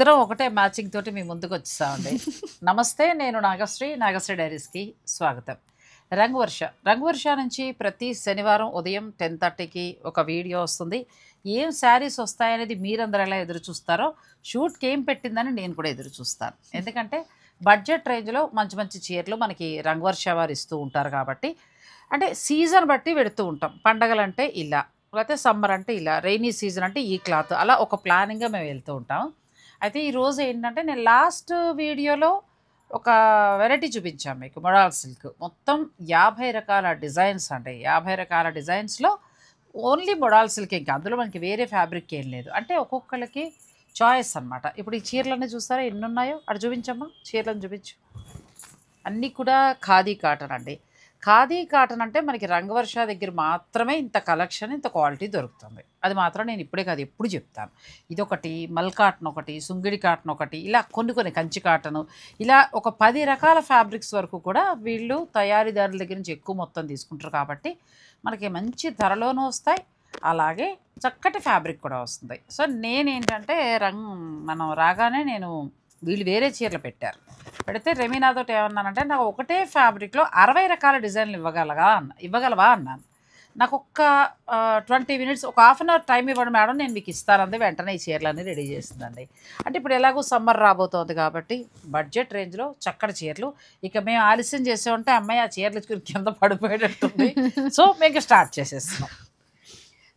ఇద్దరం ఒకటే మ్యాచింగ్ తోటి మీ ముందుకు వచ్చేసామండి. నమస్తే, నేను నాగశ్రీ డైరీస్కి స్వాగతం. రంగువర్ష నుంచి ప్రతి శనివారం ఉదయం 10:30కి ఒక వీడియో వస్తుంది. ఏం శారీస్ వస్తాయనేది మీరందరూ ఎలా ఎదురు చూస్తారో షూట్కి ఏం పెట్టిందని నేను కూడా ఎదురు చూస్తాను. ఎందుకంటే బడ్జెట్ రేంజ్లో మంచి మంచి చీరలు మనకి రంగువర్ష వారు ఇస్తూ ఉంటారు కాబట్టి, అంటే సీజన్ బట్టి పెడుతూ ఉంటాం. పండగలంటే ఇలా, లేకపోతే సమ్మర్ అంటే ఇలా, రెయినీ సీజన్ అంటే ఈ క్లాత్, అలా ఒక ప్లానింగ్గా మేము వెళ్తూ ఉంటాం. అయితే ఈరోజు ఏంటంటే నేను లాస్ట్ వీడియోలో ఒక వెరైటీ చూపించాను మీకు, మొడాల్ సిల్క్. మొత్తం 50 రకాల డిజైన్స్ అండి. 50 రకాల డిజైన్స్లో ఓన్లీ మొడాల్ సిల్క్, ఇంకా అందులో మనకి వేరే ఫ్యాబ్రిక్ ఏం లేదు. అంటే ఒక్కొక్కరికి చాయిస్ అనమాట. ఇప్పుడు ఈ చీరలన్నీ చూస్తారా ఎన్ని ఉన్నాయో? అటు చూపించమ్మా, చీరలను చూపించు. అన్నీ కూడా ఖాదీ కాటన్ అండి. ఖాదీ కాటన్ అంటే మనకి రంగవర్ష దగ్గర మాత్రమే ఇంత కలెక్షన్, ఇంత క్వాలిటీ దొరుకుతుంది. అది మాత్రం నేను ఇప్పుడే కాదు ఎప్పుడు చెప్తాను. ఇదొకటి, మల్ కాటన్ ఒకటి, సుంగిడి కాటన్ ఒకటి, ఇలా కొన్ని కంచి కాటను, ఇలా ఒక 10 రకాల ఫ్యాబ్రిక్స్ వరకు కూడా వీళ్ళు తయారీదారుల దగ్గర నుంచి ఎక్కువ మొత్తం తీసుకుంటారు కాబట్టి మనకి మంచి ధరలోనూ వస్తాయి, అలాగే చక్కటి ఫ్యాబ్రిక్ కూడా వస్తుంది. సో నేనేంటంటే మనం రాగానే వీళ్ళు వేరే చీరలు పెట్టారు. పెడితే రెమీనాతో ఏమన్నానంటే, నాకు ఒకటే ఫ్యాబ్రిక్లో 60 రకాల డిజైన్లు ఇవ్వగలవా అన్నాను. నాకు ఒక్క 20 మినిట్స్, ఒక హాఫ్ అన్ అవర్ టైం ఇవ్వండి మేడం, నేను మీకు ఇస్తానంది. వెంటనే ఈ చీరలన్నీ రెడీ చేసిందండి. అంటే ఇప్పుడు ఎలాగో సమ్మర్ రాబోతోంది కాబట్టి బడ్జెట్ రేంజ్లో చక్కటి చీరలు. ఇక మేము ఆలస్యం చేసే ఉంటే అమ్మాయి ఆ చీరలు ఇచ్చుకుని కింద పడిపోయేటట్టుంది. సో మేము స్టార్ట్ చేసేస్తున్నాం.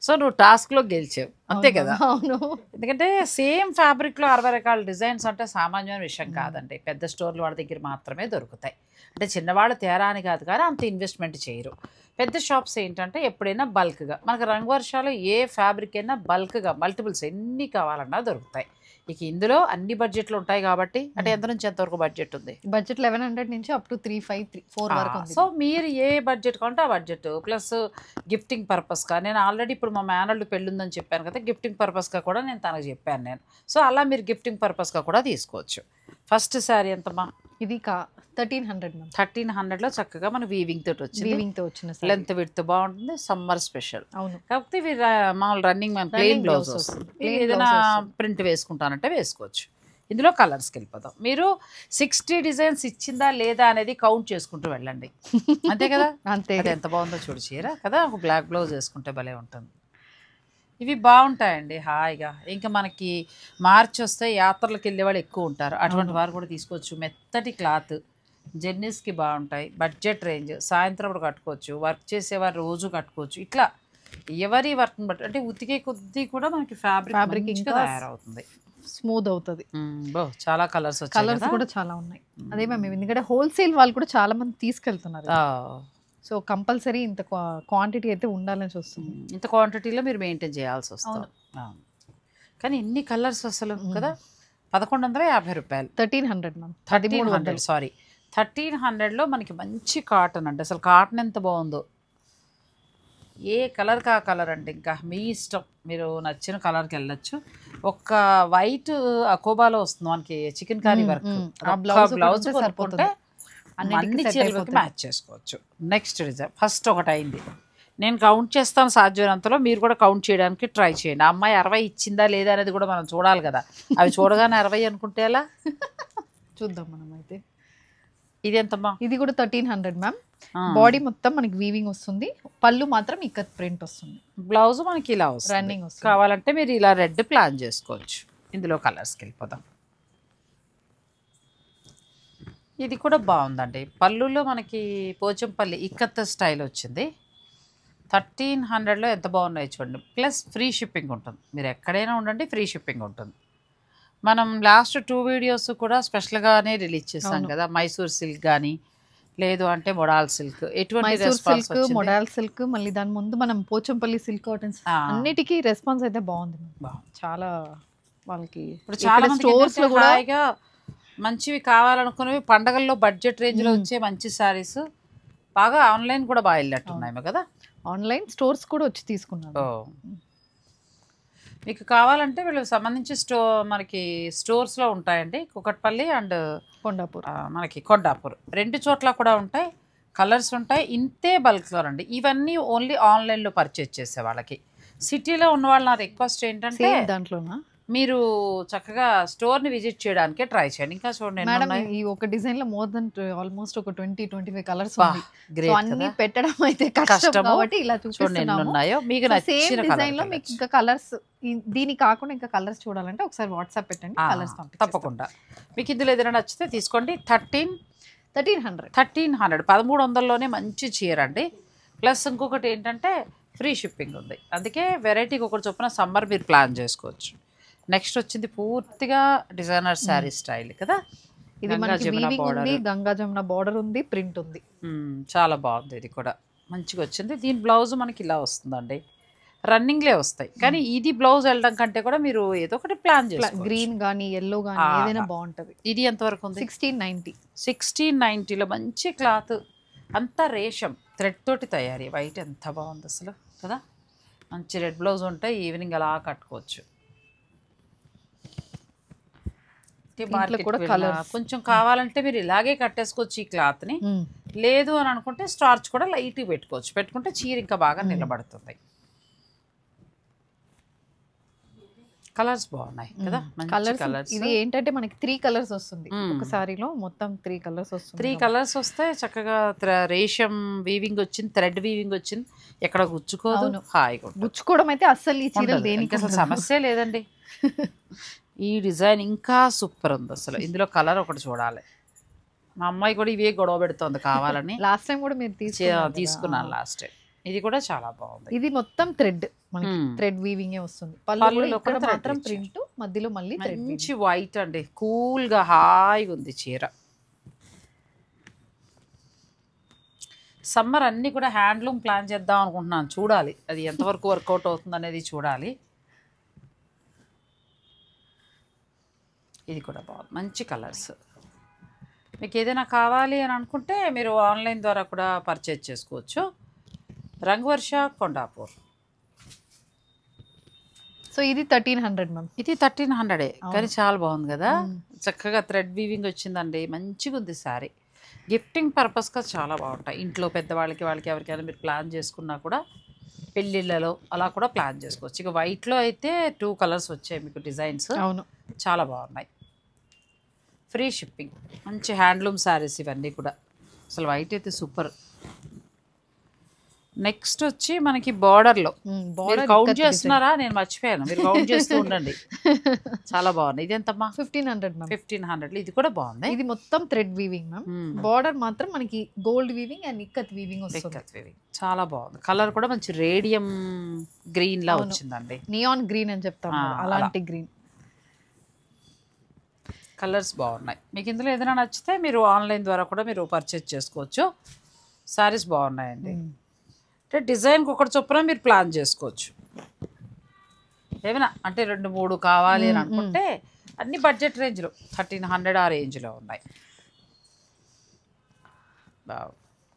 సో నువ్వు టాస్క్లో గెలిచావు అంతే కదా? అవును. ఎందుకంటే సేమ్ ఫ్యాబ్రిక్లో 60 రకాల డిజైన్స్ అంటే సామాన్యమైన విషయం కాదండి. పెద్ద స్టోర్లు వాళ్ళ దగ్గర మాత్రమే దొరుకుతాయి. అంటే చిన్నవాళ్ళు తేరా అని కాదు, కానీ అంత ఇన్వెస్ట్మెంట్ చేయరు. పెద్ద షాప్స్ ఏంటంటే ఎప్పుడైనా బల్క్గా, మనకు రంగువర్షాలు ఏ ఫ్యాబ్రిక్ అయినా బల్క్గా మల్టిపుల్స్ ఎన్ని కావాలన్నా దొరుకుతాయి. ఇక ఇందులో అన్ని బడ్జెట్లు ఉంటాయి కాబట్టి, అంటే ఎంత నుంచి ఎంతవరకు బడ్జెట్ ఉంది? బడ్జెట్ 1100 నుంచి అప్ టు 3,500, 4 వరకు ఉంది. సో మీరు ఏ బడ్జెట్ కొంటే ఆ బడ్జెట్, ప్లస్ గిఫ్టింగ్ పర్పస్గా, నేను ఆల్రెడీ ఇప్పుడు మా మేనల్డ్ పెళ్ళి ఉందని చెప్పాను కదా, గిఫ్టింగ్ పర్పస్గా కూడా నేను తనకు చెప్పాను నేను. సో అలా మీరు గిఫ్టింగ్ పర్పస్గా కూడా తీసుకోవచ్చు. ఫస్ట్ శారీ ఎంతమ్మా? ఇది 1300 మ్యామ్. 1300లో చక్కగా మన వీవింగ్ తోటి వచ్చింది. వీవింగ్ తో వచ్చిన లెంత్ విడ్త్ బాగుంటుంది, సమ్మర్ స్పెషల్. అవును. కాకపోతే ఇవి మామూలు రన్నింగ్ ప్లెయిన్ బ్లౌజ్ వస్తుంది. ఏదైనా ప్రింట్ వేసుకుంటానంటే వేసుకోవచ్చు. ఇందులో కలర్స్కి వెళ్ళిపోతాం. మీరు 60 డిజైన్స్ ఇచ్చిందా లేదా అనేది కౌంట్ చేసుకుంటూ వెళ్ళండి, అంతే కదా? అంతే. అది ఎంత బాగుందో చూడు చీర కదా. ఒక బ్లాక్ బ్లౌజ్ వేసుకుంటే భలే ఉంటుంది. ఇవి బాగుంటాయండి హాయిగా. ఇంకా మనకి మార్చి వస్తే యాత్రలకు వెళ్ళే వాళ్ళు ఎక్కువ ఉంటారు, అటువంటి వారు కూడా తీసుకోవచ్చు. మెత్తటి క్లాత్, జర్నీస్కి బాగుంటాయి. బడ్జెట్ రేంజ్, సాయంత్రం కూడా కట్టుకోవచ్చు, వర్క్ చేసేవారు రోజు కట్టుకోవచ్చు. ఇట్లా ఎవరి వర్క్ని బట్టి, అంటే ఉతికే కొద్దీ కూడా మనకి ఫ్యాబ్రిక్ ఇంకా తయారవుతుంది, స్మూత్ అవుతుంది. చాలా కలర్స్ కూడా చాలా ఉన్నాయి. అదే మేము ఎందుకంటే హోల్సేల్ వాళ్ళు కూడా చాలా మంది తీసుకెళ్తున్నారు. సో కంపల్సరీ ఇంత క్వాంటిటీ అయితే ఉండాలని చూస్తుంది. ఇంత క్వాంటిటీలో మీరు మెయింటైన్ చేయాల్సి వస్తుంది. కానీ ఇన్ని కలర్స్ అసలు కదా. 1150 రూపాయలు. 1300 మ్యామ్. 1300 సారీ 1300లో మనకి మంచి కాటన్ అండి. అసలు కాటన్ ఎంత బాగుందో. ఏ కలర్కి ఆ కలర్ అండి, ఇంకా మీ ఇష్టం, మీరు నచ్చిన కలర్కి వెళ్ళచ్చు. ఒక్క వైట్ అకోబాలో వస్తుంది మనకి, చికెన్ కర్రీ వర్క్ బ్లౌజ్ కొనుక్కుంటే అన్ని చీరలకి మ్యాచ్ చేసుకోవచ్చు. నెక్స్ట్ డిజైన్ ఫస్ట్ ఒకటి అయింది, నేను కౌంట్ చేస్తాను సాధ్యమైనంతలో, మీరు కూడా కౌంట్ చేయడానికి ట్రై చేయండి. ఆ అమ్మాయి 60 ఇచ్చిందా లేదా అనేది కూడా మనం చూడాలి కదా. అవి చూడగానే 60 అనుకుంటే ఎలా? చూద్దాం మనం అయితే. ఇది ఎంతమ్మా? ఇది కూడా 1300 మ్యామ్. బాడీ మొత్తం మనకి వీవింగ్ వస్తుంది, పళ్ళు మాత్రం ఇక్కత్ ప్రింట్ వస్తుంది, బ్లౌజ్ మనకి ఇలా వస్తుంది, రన్నింగ్ వస్తుంది. కావాలంటే మీరు ఇలా రెడ్ ప్లాన్ చేసుకోవచ్చు. ఇందులో కలర్స్కి వెళ్ళిపోదాం. ఇది కూడా బాగుందండి. పళ్ళులో మనకి పోచంపల్లి ఇక్కత్ స్టైల్ వచ్చింది. 1300లో ఎంత బాగున్నాయి చూడండి. ప్లస్ ఫ్రీ షిప్పింగ్ ఉంటుంది, మీరు ఎక్కడైనా ఉండండి ఫ్రీ షిప్పింగ్ ఉంటుంది. మనం లాస్ట్ 2 వీడియోస్ కూడా స్పెషల్గానే రిలీజ్ చేసాం కదా, మైసూర్ సిల్క్ కానీ లేదు అంటే మొడాల్ సిల్క్. ఎటువంటి రెస్పాన్స్ వచ్చింది? మొడాల్ సిల్క్, మళ్ళీ దాని ముందు మనం పోచంపల్లి సిల్క్ కాటన్స్, అన్నిటికీ రెస్పాన్స్ అయితే బాగుంది. చాలా వాళ్ళకి ఇప్పుడు చాలా స్టోర్స్ లో కూడా మంచివి కావాలనుకునేవి, పండగల్లో బడ్జెట్ రేంజ్లో వచ్చే మంచి శారీస్ బాగా ఆన్లైన్ కూడా బాగా వెళ్ళట్టున్నాయి కదా. ఆన్లైన్ స్టోర్స్ కూడా వచ్చి తీసుకున్నాను. మీకు కావాలంటే వీళ్ళకి సంబంధించి మనకి స్టోర్స్లో ఉంటాయండి, కుకట్పల్లి అండ్ మనకి కొండాపూర్ 2 చోట్ల కూడా ఉంటాయి. కలర్స్ ఉంటాయి, ఇంతే బల్క్లో రండి. ఇవన్నీ ఓన్లీ ఆన్లైన్లో పర్చేజ్ చేసే వాళ్ళకి. సిటీలో ఉన్న వాళ్ళ నా రిక్వెస్ట్ ఏంటంటే, దాంట్లోనా మీరు చక్కగా స్టోర్ని విజిట్ చేయడానికే ట్రై చేయండి. ఇంకా చూడండి ఎన్ని మేడం ఉన్నాయి. ఈ ఒక డిజైన్ లో మోర్ దెన్ ఆల్మోస్ట్ ఒక 20-25 కలర్స్ బా, ఉంది. సో గ్రేట్ అన్ని కదా. పెట్టడం అయితే కష్టం కష్టము. కాబట్టి ఇలా చూడండి ఎన్ని చూపిస్తున్నాము. ఉన్నాయో. మీకు సేమ్ నచ్చిన డిజైన్ లో కలర్ మీకు ఇంకా కలర్స్ దీని కాకుండా ఇంకా కలర్స్ చూడాలంటే ఒకసారి వాట్సాప్ పెట్టండి, కలర్స్ పంపిస్తాం. తప్పకుండా. మీకు ఇందులో ఏదైనా నచ్చితే తీసుకోండి. 1300 1300లోనే మంచి చీర అండి. ప్లస్ ఇంకొకటి ఏంటంటే ఫ్రీ షిప్పింగ్ ఉంది. అందుకే వెరైటీకి ఒకటి చొప్పున సమ్మర్ మీరు ప్లాన్ చేసుకోవచ్చు. నెక్స్ట్ వచ్చింది పూర్తిగా డిజైనర్ శారీ స్టైల్ కదా. ఇది గంగా మనకి జమున వీవింగ్ border. ఉంది, గంగా జమున బార్డర్ ఉంది, ప్రింట్ ఉంది. చాలా బాగుంది. ఇది కూడా మంచిగా వచ్చింది. దీని బ్లౌజ్ మనకి ఇలా వస్తుందండి. రన్నింగ్లే వస్తాయి కానీ ఇది బ్లౌజ్ వెళ్ళడం కంటే కూడా మీరు ఏదో ఒకటి ప్లాన్ చేసుకోవచ్చు. గ్రీన్ గానీ ఎల్లో గానీ ఏదైనా బాగుంటది. ఇది ఎంతవరకు ఉంది? 1690. 1690లో మంచి క్లాత్ అంతా రేషం థ్రెడ్ తోటి తయారీ. వైట్ ఎంత బాగుంది అసలు కదా. మంచి రెడ్ బ్లౌజ్ ఉంటాయి, ఈవినింగ్ అలా కట్టుకోవచ్చు. కూడా కలర్స్ కొంచెం కావాలంటే మీరు ఇలాగే కట్టేసుకోవచ్చు ఈ క్లాత్ని. లేదు అని అనుకుంటే స్టార్చ్ కూడా లైట్గా పెట్టుకోవచ్చు. పెట్టుకుంటే చీర ఇంకా బాగా నిలబడుతుంది. కలర్స్ బాగున్నాయి కదా. కలర్స్ ఇది ఏంటంటే మనకి 3 కలర్స్ వస్తుంది ఒక సారీలో, మొత్తం 3 కలర్స్ వస్తుంది. 3 కలర్స్ వస్తే చక్కగా రేషం వీవింగ్ వచ్చింది, థ్రెడ్ వీవింగ్ వచ్చింది. ఎక్కడ గుచ్చుకోదు, హాయిగా గుచ్చుకోవడం అయితే అస్సలు ఈ చీరలు ఉండదు. దేనికి అసలు సమస్య లేదండి. ఈ డిజైన్ ఇంకా సూపర్ ఉంది అసలు. ఇందులో కలర్ ఒకటి చూడాలి. మా అమ్మాయి కూడా ఇవే గొడవ పెడుతోంది కావాలని. లాస్ట్ టైం కూడా మీరు తీసుకున్నాను లాస్ట్ టైం. ఇది కూడా చాలా బాగుంది. ఇది మొత్తం థ్రెడ్, మనకి థ్రెడ్ వీవింగ్ వస్తుంది. పళ్ళులో కూడా మాత్రం ప్రింట్, మధ్యలో మళ్ళీ మంచి వైట్ అండి, కూల్ గా హాయిగా ఉంది చీర. సమ్మర్ అన్ని కూడా హ్యాండ్లూమ్ ప్లాన్ చేద్దాం అనుకుంటున్నాను. చూడాలి అది ఎంతవరకు వర్కౌట్ అవుతుంది అనేది చూడాలి. ఇది కూడా బాగుంది, మంచి కలర్స్. మీకు ఏదైనా కావాలి అని అనుకుంటే మీరు ఆన్లైన్ ద్వారా కూడా పర్చేజ్ చేసుకోవచ్చు. రంగవర్ష, కొండాపూర్. సో ఇది 1300 మ్యామ్. ఇది 1300 కానీ చాలా బాగుంది కదా. చక్కగా థ్రెడ్ వీవింగ్ వచ్చిందండి, మంచిగా ఉంది శారీ. గిఫ్టింగ్ పర్పస్గా చాలా బాగుంటాయి. ఇంట్లో పెద్దవాళ్ళకి వాళ్ళకి ఎవరికైనా మీరు ప్లాన్ చేసుకున్నా కూడా పెళ్ళిళ్ళలో అలా కూడా ప్లాన్ చేసుకోవచ్చు. ఇక వైట్లో అయితే 2 కలర్స్ వచ్చాయి మీకు డిజైన్స్. అవును, చాలా బాగున్నాయి. ఫ్రీ షిప్పింగ్, మంచి హ్యాండ్లూమ్ శారీస్ ఇవన్నీ కూడా. అసలు వైట్ అయితే సూపర్. నెక్స్ట్ వచ్చి మనకి బార్డర్లో కౌంట్ చేస్తున్నారా? నేను మర్చిపోయాను, మీరు కౌంట్ చేస్తూ ఉండండి. చాలా బాగుంది. ఇది ఎంతమ్మా? 1500 మ్యామ్. 1500. ఇది కూడా బాగుంది. ఇది మొత్తం థ్రెడ్ వీవింగ్ మ్యామ్. బార్డర్ మాత్రం మనకి gold weaving and ikat weaving వస్తుంది. చాలా బాగుంది. కలర్ కూడా మంచి రేడియం గ్రీన్ లా వచ్చిందండి. నియాన్ గ్రీన్ అని చెప్తాం, అలాంటి గ్రీన్. కలర్స్ బాగున్నాయి. మీకు ఇందులో ఏదైనా నచ్చితే మీరు ఆన్లైన్ ద్వారా కూడా మీరు పర్చేజ్ చేసుకోవచ్చు. శారీస్ బాగున్నాయండి. అంటే డిజైన్కి ఒకటి చొప్పున మీరు ప్లాన్ చేసుకోవచ్చు. ఏమైనా అంటే 2-3 కావాలి అని అనుకుంటే అన్ని బడ్జెట్ రేంజ్లో 1300 ఆ రేంజ్లో ఉన్నాయి.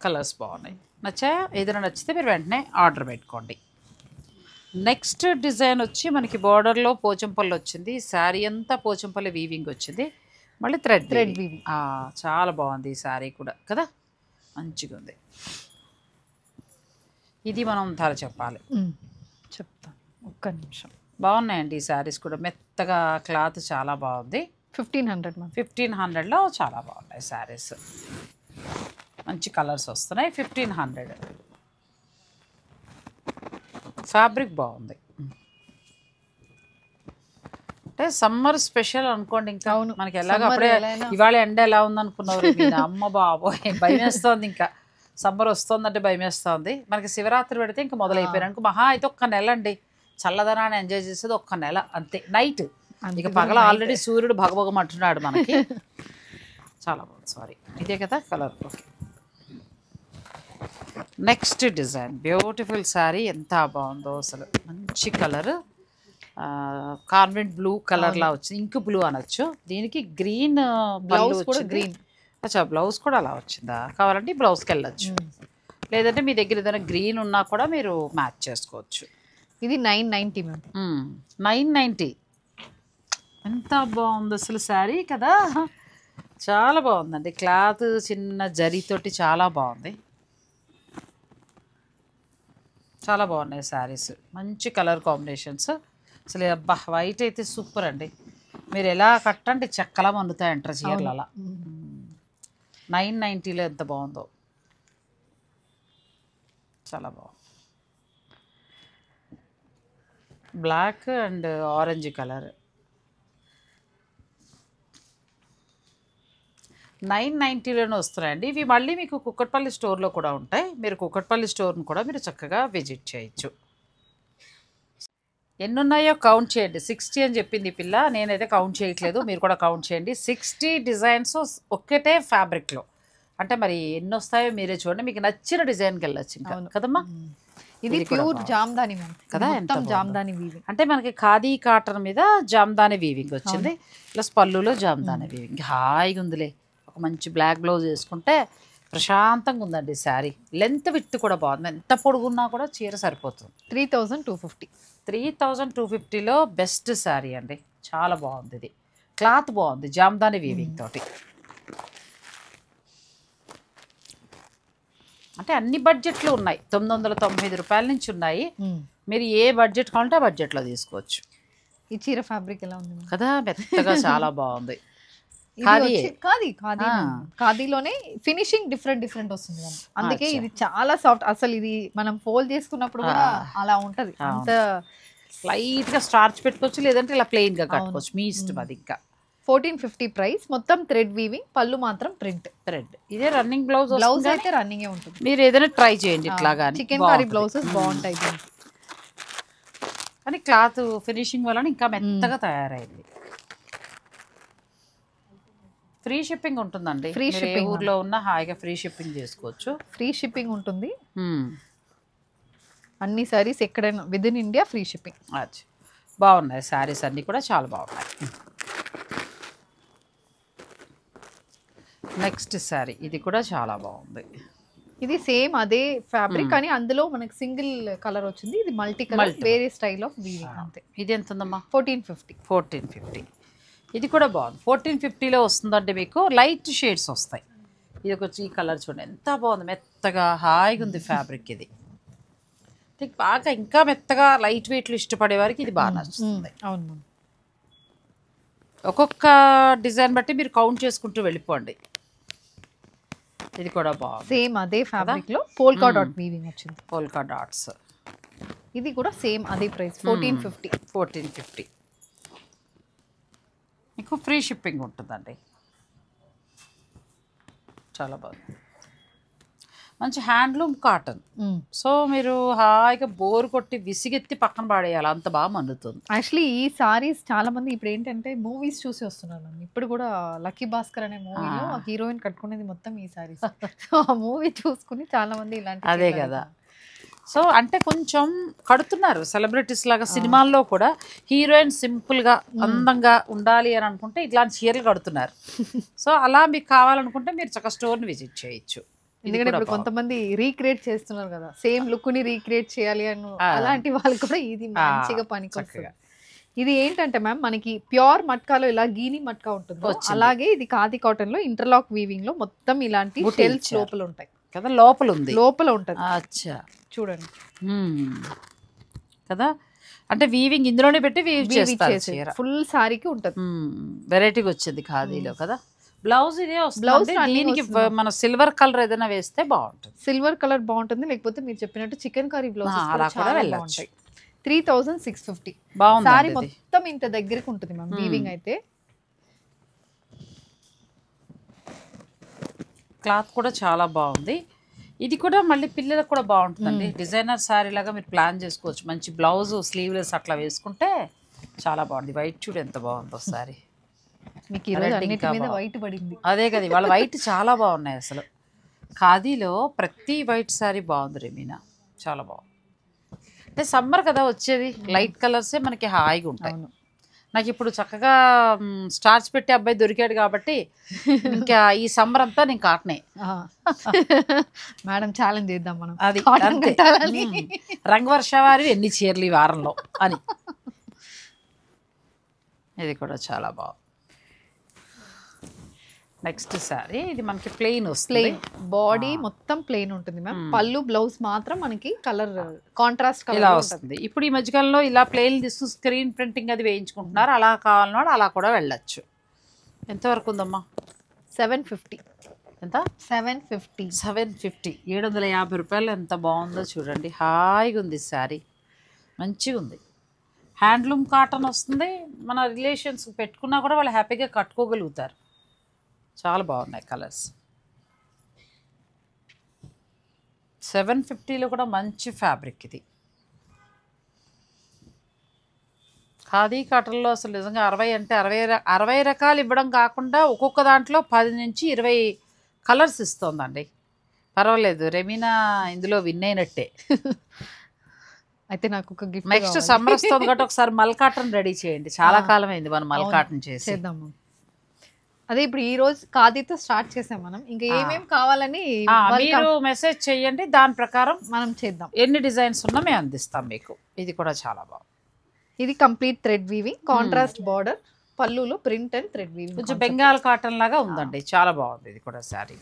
కలర్స్ బాగున్నాయి. నచ్చాయా? ఏదైనా నచ్చితే మీరు వెంటనే ఆర్డర్ పెట్టుకోండి. నెక్స్ట్ డిజైన్ వచ్చి మనకి బార్డర్లో పోచంపల్లి వచ్చింది. శారీ అంతా పోచంపల్లి వీవింగ్ వచ్చింది, మళ్ళీ థ్రెడ్ వీవింగ్. చాలా బాగుంది ఈ శారీ కూడా కదా, మంచిగా ఉంది. ఇది మనం ధర చెప్పాలి. చెప్తాను, ఒక్క నిమిషం. బాగున్నాయండి ఈ శారీస్ కూడా, మెత్తగా క్లాత్ చాలా బాగుంది. 1500 మ్యామ్. 1500లో చాలా బాగున్నాయి శారీస్. మంచి కలర్స్ వస్తున్నాయి. 1500. ఫ్యాబ్రిక్ బాగుంది. అంటే సమ్మర్ స్పెషల్ అనుకోండి. ఇంకా మనకి ఎలాగో అప్పుడే ఇవాళ ఎండ ఎలా ఉందనుకున్నారు అమ్మ బాబోయ్, భయం వేస్తోంది. ఇంకా సమ్మర్ వస్తుందంటే భయం వేస్తుంది. మనకి శివరాత్రి పెడితే ఇంకా మొదలైపోయారు. మహా అయితే ఒక్క నెల అండి, చల్లదనాన్ని ఎంజాయ్ చేసేది ఒక్క నెల అంతే. నైట్ ఇక పగల ఆల్రెడీ సూర్యుడు భగభగమంటున్నాడు మనకి. చాలా బాగుంది. సారీ, ఇదే కదా colour. Okay, next design. Beautiful sari, ఎంత బాగుందో అసలు. మంచి కలర్, కార్బెట్ బ్లూ కలర్ లా వచ్చింది. ఇంక్ బ్లూ అనొచ్చు. దీనికి గ్రీన్ బ్లౌజ్ కూడా గ్రీన్. అచ్చా, బ్లౌజ్ కూడా అలా వచ్చిందా? కావాలంటే బ్లౌజ్కి వెళ్ళచ్చు, లేదంటే మీ దగ్గర ఏదైనా గ్రీన్ ఉన్నా కూడా మీరు మ్యాచ్ చేసుకోవచ్చు. ఇది 990 మ్యామ్. 990. ఎంత బాగుంది అసలు శారీ కదా, చాలా బాగుందండి. క్లాత్ చిన్న జరీతోటి చాలా బాగుంది. చాలా బాగున్నాయి శారీస్, మంచి కలర్ కాంబినేషన్స్. అసలు అబ్బా వైట్ అయితే సూపర్ అండి. మీరు ఎలా కట్టండి చెక్కలా మన్నుతాయంటారు చీరలు అలా. 990లో ఎంత బాగుందో, చాలా బాగుంది. బ్లాక్ అండ్ ఆరెంజ్ కలర్ 990లోనే వస్తున్నాయండి ఇవి. మళ్ళీ మీకు కుక్కట్పల్లి స్టోర్లో కూడా ఉంటాయి. మీరు కుక్కట్పల్లి స్టోర్ని కూడా మీరు చక్కగా విజిట్ చేయొచ్చు. ఎన్ని ఉన్నాయో కౌంట్ చేయండి. 60 అని చెప్పింది ఈ పిల్ల, నేనైతే కౌంట్ చేయట్లేదు, మీరు కూడా కౌంట్ చేయండి. 60 డిజైన్స్ ఒక్కటే ఫ్యాబ్రిక్లో. అంటే మరి ఎన్ని వస్తాయో మీరే చూడండి, మీకు నచ్చిన డిజైన్కి వెళ్ళొచ్చు ఇంకా కదమ్మా. ఇది ప్యూర్ జామ్దాని కదా, మొత్తం జామ్దాని వీవింగ్. అంటే మనకి ఖాదీ కాటన్ మీద జామ్దాని వీవింగ్ వచ్చింది, ప్లస్ పళ్ళులో జామ్దాని వీవింగ్. హాయిగా ఉందిలే. ఒక మంచి బ్లాక్ బ్లౌజ్ వేసుకుంటే ప్రశాంతంగా ఉందండి శారీ. లెంత్ విత్ కూడా బాగుంది, ఎంత పొడుగున్నా కూడా చీర సరిపోతుంది. 3250. 3250లో బెస్ట్ శారీ అండి, చాలా బాగుంది. ఇది క్లాత్ బాగుంది, జామ్దాని వీవింగ్ తోటి. అంటే అన్ని బడ్జెట్లు ఉన్నాయి, 995 రూపాయల నుంచి ఉన్నాయి. మీరు ఏ బడ్జెట్ కావాలంటే ఆ బడ్జెట్లో తీసుకోవచ్చు. ఈ చీర ఫ్యాబ్రిక్ ఎలా ఉంది కదా, మెత్తగా చాలా బాగుంది. ఖాదీలోనే ఫినిషింగ్ డిఫరెంట్ వస్తుంది, అందుకే ఇది చాలా సాఫ్ట్. అసలు ఇది మనం ఫోల్డ్ చేసుకున్నప్పుడు కూడా అలా ఉంటది. అంత లైట్ గా స్టార్చ్ పెట్టుకోవచ్చు, లేదంటే ఇలా ప్లెయిన్ గా కట్టుకోవచ్చు, మీ ఇష్టం అది. ఇంకా 1450 ప్రైస్, మొత్తం థ్రెడ్ వీవింగ్, పళ్ళు మాత్రం ప్రింట్. థ్రెడ్ ఇదే రన్నింగ్ బ్లౌజ్ అయితే రన్నింగ్ ఉంటుంది. మీరు ఏదైనా ట్రై చేయండి ఇట్లాగా. చికెన్ కర్రీ బ్లౌజెస్ బాగుంటాయి, కానీ క్లాత్ ఫినిషింగ్ వలన ఇంకా మెత్తగా తయారైంది. ఫ్రీ షిప్పింగ్ ఉంటుందండి, ఫ్రీ షిప్పింగ్. ఊర్లో ఉన్న హాయిగా ఫ్రీ షిప్పింగ్ చేసుకోవచ్చు. ఫ్రీ షిప్పింగ్ ఉంటుంది అన్ని సారీస్, ఎక్కడైనా with in India free shipping. బాగున్నాయి సారీస్ అన్నీ కూడా చాలా బాగున్నాయి. నెక్స్ట్ సారీ ఇది కూడా చాలా బాగుంది. ఇది సేమ్ అదే ఫ్యాబ్రిక్ కానీ అందులో మనకి సింగిల్ కలర్ వచ్చింది. ఇది మల్టీ కలర్, వేరే స్టైల్ ఆఫ్ వీవింగ్ అంతే. ఇది ఎంత ఉందమ్మా? 1450. ఇది కూడా బాగుంది. 1450లో వస్తుందంటే మీకు లైట్ షేడ్స్ వస్తాయి. ఇది వచ్చి ఈ కలర్ చూడండి ఎంత బాగుంది, మెత్తగా హాయిగా ఉంది ఫ్యాబ్రిక్. ఇది బాగా ఇంకా మెత్తగా లైట్ వెయిట్లు ఇష్టపడే వారికి ఇది బాగా నచ్చుతుంది. అవును, ఒక్కొక్క డిజైన్ బట్టి మీరు కౌంట్ చేసుకుంటూ వెళ్ళిపోండి. ఇది కూడా బాగుంది, సేమ్ అదే ఫ్యాబ్రిక్ లో పోల్కా డాట్ వీవింగ్ వచ్చింది. Polka dots. ఇది కూడా సేమ్ అదే ప్రైస్ 1450. మీకు ఫ్రీ షిప్పింగ్ ఉంటుందండి, చాలా బాగుంది. మంచి హ్యాండ్లూమ్ కాటన్. సో మీరు హాయిగా బోర్ కొట్టి విసిగెత్తి పక్కన పడేయాలి, అంత బాగా మన్నుతుంది. యాక్చువల్లీ ఈ సారీస్ చాలా మంది ఇప్పుడు ఏంటంటే మూవీస్ చూసి వస్తున్నారు మ్యామ్. ఇప్పుడు కూడా లక్కీ భాస్కర్ అనే మూవీలో హీరోయిన్ కట్టుకునేది మొత్తం ఈ సారీస్. సో ఆ మూవీ చూసుకుని చాలా మంది ఇలాంటి, అదే కదా. సో అంటే కొంచెం కడుతున్నారు సెలబ్రిటీస్ లాగా. సినిమాల్లో కూడా హీరోయిన్ సింపుల్గా అందంగా ఉండాలి అని అనుకుంటే ఇట్లాంటి చీరలు కడుతున్నారు. సో అలా మీకు కావాలనుకుంటే మీరు చక్కగా స్టోర్ని విజిట్ చేయొచ్చు. ఎందుకంటే ఇప్పుడు కొంతమంది రీక్రియేట్ చేస్తున్నారు కదా, సేమ్ లుక్ ని రీక్రియేట్ చేయాలి అని, అలాంటి వాళ్ళు కూడా ఇది మంచిగా పనికొస్తుంది. ఇది ఏంటంటే మ్యామ్ మనకి ప్యూర్ మట్కాలో ఇలా గీని మట్కా ఉంటుంది, అలాగే ఇది ఖాదీ కాటన్ లో ఇంటర్లాక్ వీవింగ్ లో మొత్తం ఇలాంటి షెల్స్ లోపల ఉంటాయి కదా, లోపల ఉంది, లోపల ఉంటుంది. అచ్చా చూడండి కదా, అంటే వీవింగ్ ఇందులోనే పెట్టి వీవ్ చేస్తారు. ఫుల్ సారీకి ఉంటుంది, వెరైటీగా వచ్చింది ఖాదీలో కదా. బ్లౌజ్ ఇదే వస్తుంది. దీనికి మన సిల్వర్ కలర్ ఏదైనా వేస్తే బాగుంటుంది. సిల్వర్ కలర్ బాగుంటుంది, లేకపోతే మీరు చెప్పినట్టు చికెన్ కర్రీ బ్లౌజ్ బాగుంటాయి. 3650 సారీ మొత్తం ఇంత దగ్గరికి ఉంటుంది మ్యామ్ వీవింగ్ అయితే. క్లాత్ కూడా చాలా బాగుంది. ఇది కూడా మళ్ళీ పిల్లలకు కూడా బాగుంటుందండి. డిజైనర్ శారీ లాగా మీరు ప్లాన్ చేసుకోవచ్చు. మంచి బ్లౌజ్ స్లీవ్లెస్ అట్లా వేసుకుంటే చాలా బాగుంది. వైట్ చూడు ఎంత బాగుందో సారీ. మీకు ఈరోజు అన్నిటి మీద వైట్ పడింది. అదే కదా, వాళ్ళ వైట్ చాలా బాగున్నాయి అసలు. ఖాదీలో ప్రతి వైట్ శారీ బాగుంది రెమీనా, చాలా బాగుంది. అంటే సమ్మర్ కదా వచ్చేది, లైట్ కలర్సే మనకి హాయిగా ఉంటాయి. నాకు ఇప్పుడు చక్కగా స్టార్చ్ పెట్టి అబ్బాయి దొరికాడు కాబట్టి ఇంకా ఈ సమ్మర్ అంతా నేను కాటనే. మేడం ఛాలెంజ్ చేద్దాం మనం, అది రంగవర్ష వారి ఎన్ని చీరలు ఈ వారంలో అని. ఇది కూడా చాలా బాగుంది. నెక్స్ట్ సారీ ఇది మనకి ప్లెయిన్ వస్తుంది. ప్లెయిన్ బాడీ మొత్తం ప్లెయిన్ ఉంటుంది మ్యామ్. పళ్ళు బ్లౌజ్ మాత్రం మనకి కలర్ కాంట్రాస్ట్ కలర్ ఇలా వస్తుంది. ఇప్పుడు ఈ మధ్యకాలంలో ఇలా ప్లెయిన్ తీసుకుని స్క్రీన్ ప్రింటింగ్ అది వేయించుకుంటున్నారు. అలా కావాలన్నాడు అలా కూడా వెళ్ళచ్చు. ఎంతవరకు ఉందమ్మా? 750. ఎంత? 750. 750, 750 రూపాయలు. ఎంత బాగుందో చూడండి. హాయిగా ఉంది శారీ, మంచిగా ఉంది. హ్యాండ్లూమ్ కాటన్ వస్తుంది. మన రిలేషన్స్ పెట్టుకున్నా కూడా వాళ్ళు హ్యాపీగా కట్టుకోగలుగుతారు. చాలా బాగున్నాయి కలర్స్. 750లో కూడా మంచి ఫ్యాబ్రిక్ ఇది. ఖాదీ కాటన్లో అసలు నిజంగా 60 అంటే 60 రకాలు ఇవ్వడం కాకుండా ఒక్కొక్క దాంట్లో 10 నుంచి 20 కలర్స్ ఇస్తుందండి. పర్వాలేదు, రెమీనా ఇందులో విన్ అయినట్టే. అయితే నాకు ఒక గిఫ్ట్ నెక్స్ట్ సమ్మర్ వస్తుంది కాబట్టి ఒకసారి మల్ కాటన్ రెడీ చేయండి. చాలా కాలం అయింది మనం మల్ కాటన్ చేద్దాము. అదే ఇప్పుడు ఈ రోజు ఖాదీతో స్టార్ట్ చేసాం మనం. ఇంకా ఏమేం కావాలని మీరు మెసేజ్ చేయండి, దాని ప్రకారం మనం చేద్దాం. ఎన్ని డిజైన్స్ ఉన్నా మేము అందిస్తాం మీకు. ఇది కూడా చాలా బాగుంది. ఇది complete thread weaving, contrast border, పళ్ళులో ప్రింట్ అండ్ థ్రెడ్ వీవింగ్. కొంచెం బెంగాల్ కాటన్ లాగా ఉందండి, చాలా బాగుంది ఇది కూడా శారీ.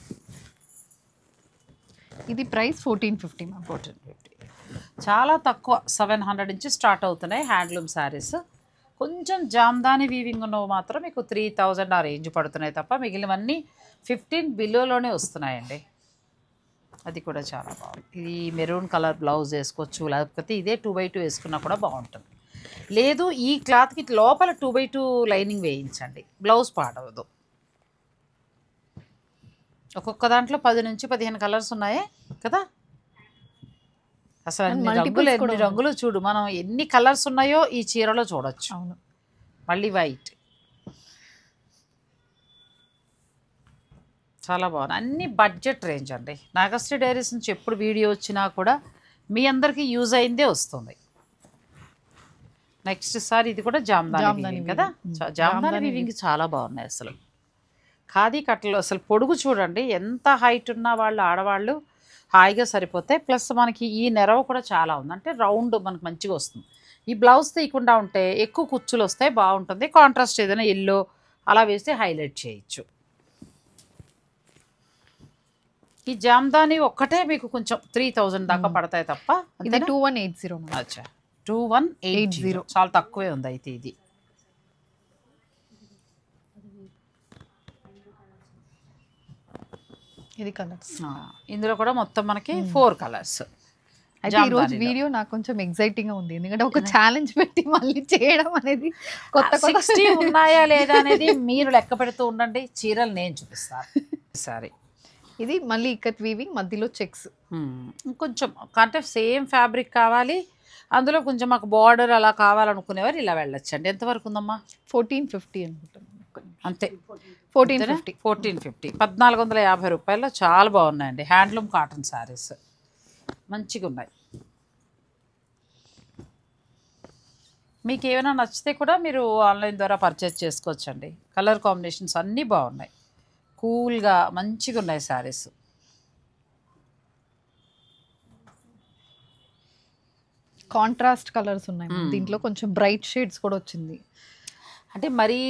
ఇది ప్రైస్ 1450 మ్యామ్. 1450, చాలా తక్కువ. 700 నుంచి స్టార్ట్ అవుతున్నాయి హ్యాండ్లూమ్ శారీస్. కొంచెం జామ్దాని వీవింగ్ ఉన్నవి మాత్రం మీకు 3000 ఆ రేంజ్ పడుతున్నాయి తప్ప మిగిలినవన్నీ 15 బిలోలోనే వస్తున్నాయండి. అది కూడా చాలా బాగుంది. ఇది మెరూన్ కలర్ బ్లౌజ్ వేసుకోవచ్చు, లేకపోతే ఇదే 2x2 వేసుకున్నా కూడా బాగుంటుంది. లేదు ఈ క్లాత్కి లోపల 2x2 లైనింగ్ వేయించండి, బ్లౌజ్ పాడవదు. ఒక్కొక్క దాంట్లో 10 నుంచి 15 కలర్స్ ఉన్నాయి కదా. అసలు ఎన్ని రంగులు చూడు, మనం ఎన్ని కలర్స్ ఉన్నాయో ఈ చీరలో చూడొచ్చు. అవును, మళ్ళీ వైట్ చాలా బాగుంది. అన్ని బడ్జెట్ రేంజ్ అండి. నాగశ్రీ డైరీస్ నుంచి ఎప్పుడు వీడియో వచ్చినా కూడా మీ అందరికీ యూజ్ అయిందే వస్తుంది. నెక్స్ట్ సారి ఇది కూడా జామ్దాని వీవింగ్ కదా. జామ్దాని వీవింగ్ చాలా బాగున్నాయి అసలు. ఖాదీ కట్టలు అసలు పొడుగు చూడండి, ఎంత హైట్ ఉన్న వాళ్ళు ఆడవాళ్ళు హాయిగా సరిపోతాయి. ప్లస్ మనకి ఈ నెరవ కూడా చాలా ఉంది, అంటే రౌండ్ మనకు మంచిగా వస్తుంది. ఈ బ్లౌజ్ తీయకుండా ఉంటే ఎక్కువ కుచ్చులు వస్తాయి, బాగుంటుంది. కాంట్రాస్ట్ ఏదైనా ఎల్లో అలా వేస్తే హైలైట్ చేయొచ్చు. ఈ జామ్దాని ఒక్కటే మీకు కొంచెం 3000 దాకా పడతాయి తప్ప. ఇది 2180. అచ్చా, 2180, చాలా తక్కువే ఉంది అయితే ఇది. ఇది కలర్స్. ఇందులో కూడా మొత్తం మనకి 4 కలర్స్. అయితే ఈ రోజు వీడియో నాకు కొంచెం ఎక్సైటింగ్ గా ఉంది, ఎందుకంటే ఒక ఛాలెంజ్ పెట్టి మళ్ళీ చేయడం అనేది కొత్త 60 ఉన్నాయా లేదా అనేది మీరు లెక్క పెడుతూ ఉండండి. చీరలు నేను చూపిస్తాను. సరే, ఇది మళ్ళీ ఇక్కత్ వీవింగ్, మధ్యలో చెక్స్. కొంచెం అంటే సేమ్ ఫ్యాబ్రిక్ కావాలి, అందులో కొంచెం మాకు బార్డర్ అలా కావాలనుకునేవారు ఇలా వెళ్ళొచ్చండి. ఎంతవరకు ఉందమ్మా? 1450 అనుకుంటాను అంతే. 1450. 1450 రూపాయల్లో చాలా బాగున్నాయండి. హ్యాండ్లూమ్ కాటన్ శారీస్ మంచిగా ఉన్నాయి. మీకు ఏమైనా నచ్చితే కూడా మీరు ఆన్లైన్ ద్వారా పర్చేస్ చేసుకోవచ్చండి. కలర్ కాంబినేషన్స్ అన్నీ బాగున్నాయి, కూల్గా మంచిగా ఉన్నాయి శారీస్. కాంట్రాస్ట్ కలర్స్ ఉన్నాయి దీంట్లో, కొంచెం బ్రైట్ షేడ్స్ కూడా వచ్చింది. అంటే మరీ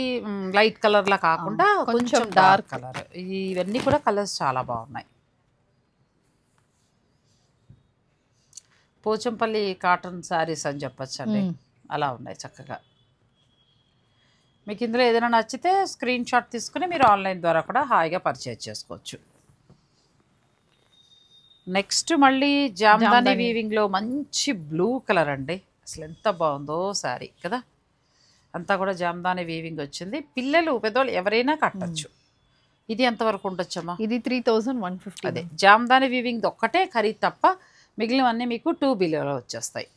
లైట్ కలర్లా కాకుండా కొంచెం డార్క్ కలర్. ఇవన్నీ కూడా కలర్స్ చాలా బాగున్నాయి. పోచంపల్లి కాటన్ శారీస్ అని చెప్పచ్చండి, అలా ఉన్నాయి చక్కగా. మీకు ఇందులో ఏదైనా నచ్చితే స్క్రీన్ షాట్ తీసుకుని మీరు ఆన్లైన్ ద్వారా కూడా హాయిగా పర్చేజ్ చేసుకోవచ్చు. నెక్స్ట్ మళ్ళీ జామ్దాని వీవింగ్లో మంచి బ్లూ కలర్ అండి, అసలు ఎంత బాగుందో శారీ కదా. అంతా కూడా జామ్దాని వీవింగ్ వచ్చింది. పిల్లలు పెద్దవాళ్ళు ఎవరైనా కట్టచ్చు. ఇది ఎంతవరకు ఉండొచ్చమ్మా? ఇది 3150. అదే జామ్దాని వీవింగ్ ఒక్కటే ఖరీదు తప్ప మిగిలినవన్నీ మీకు 2 బిలోలో వచ్చేస్తాయి.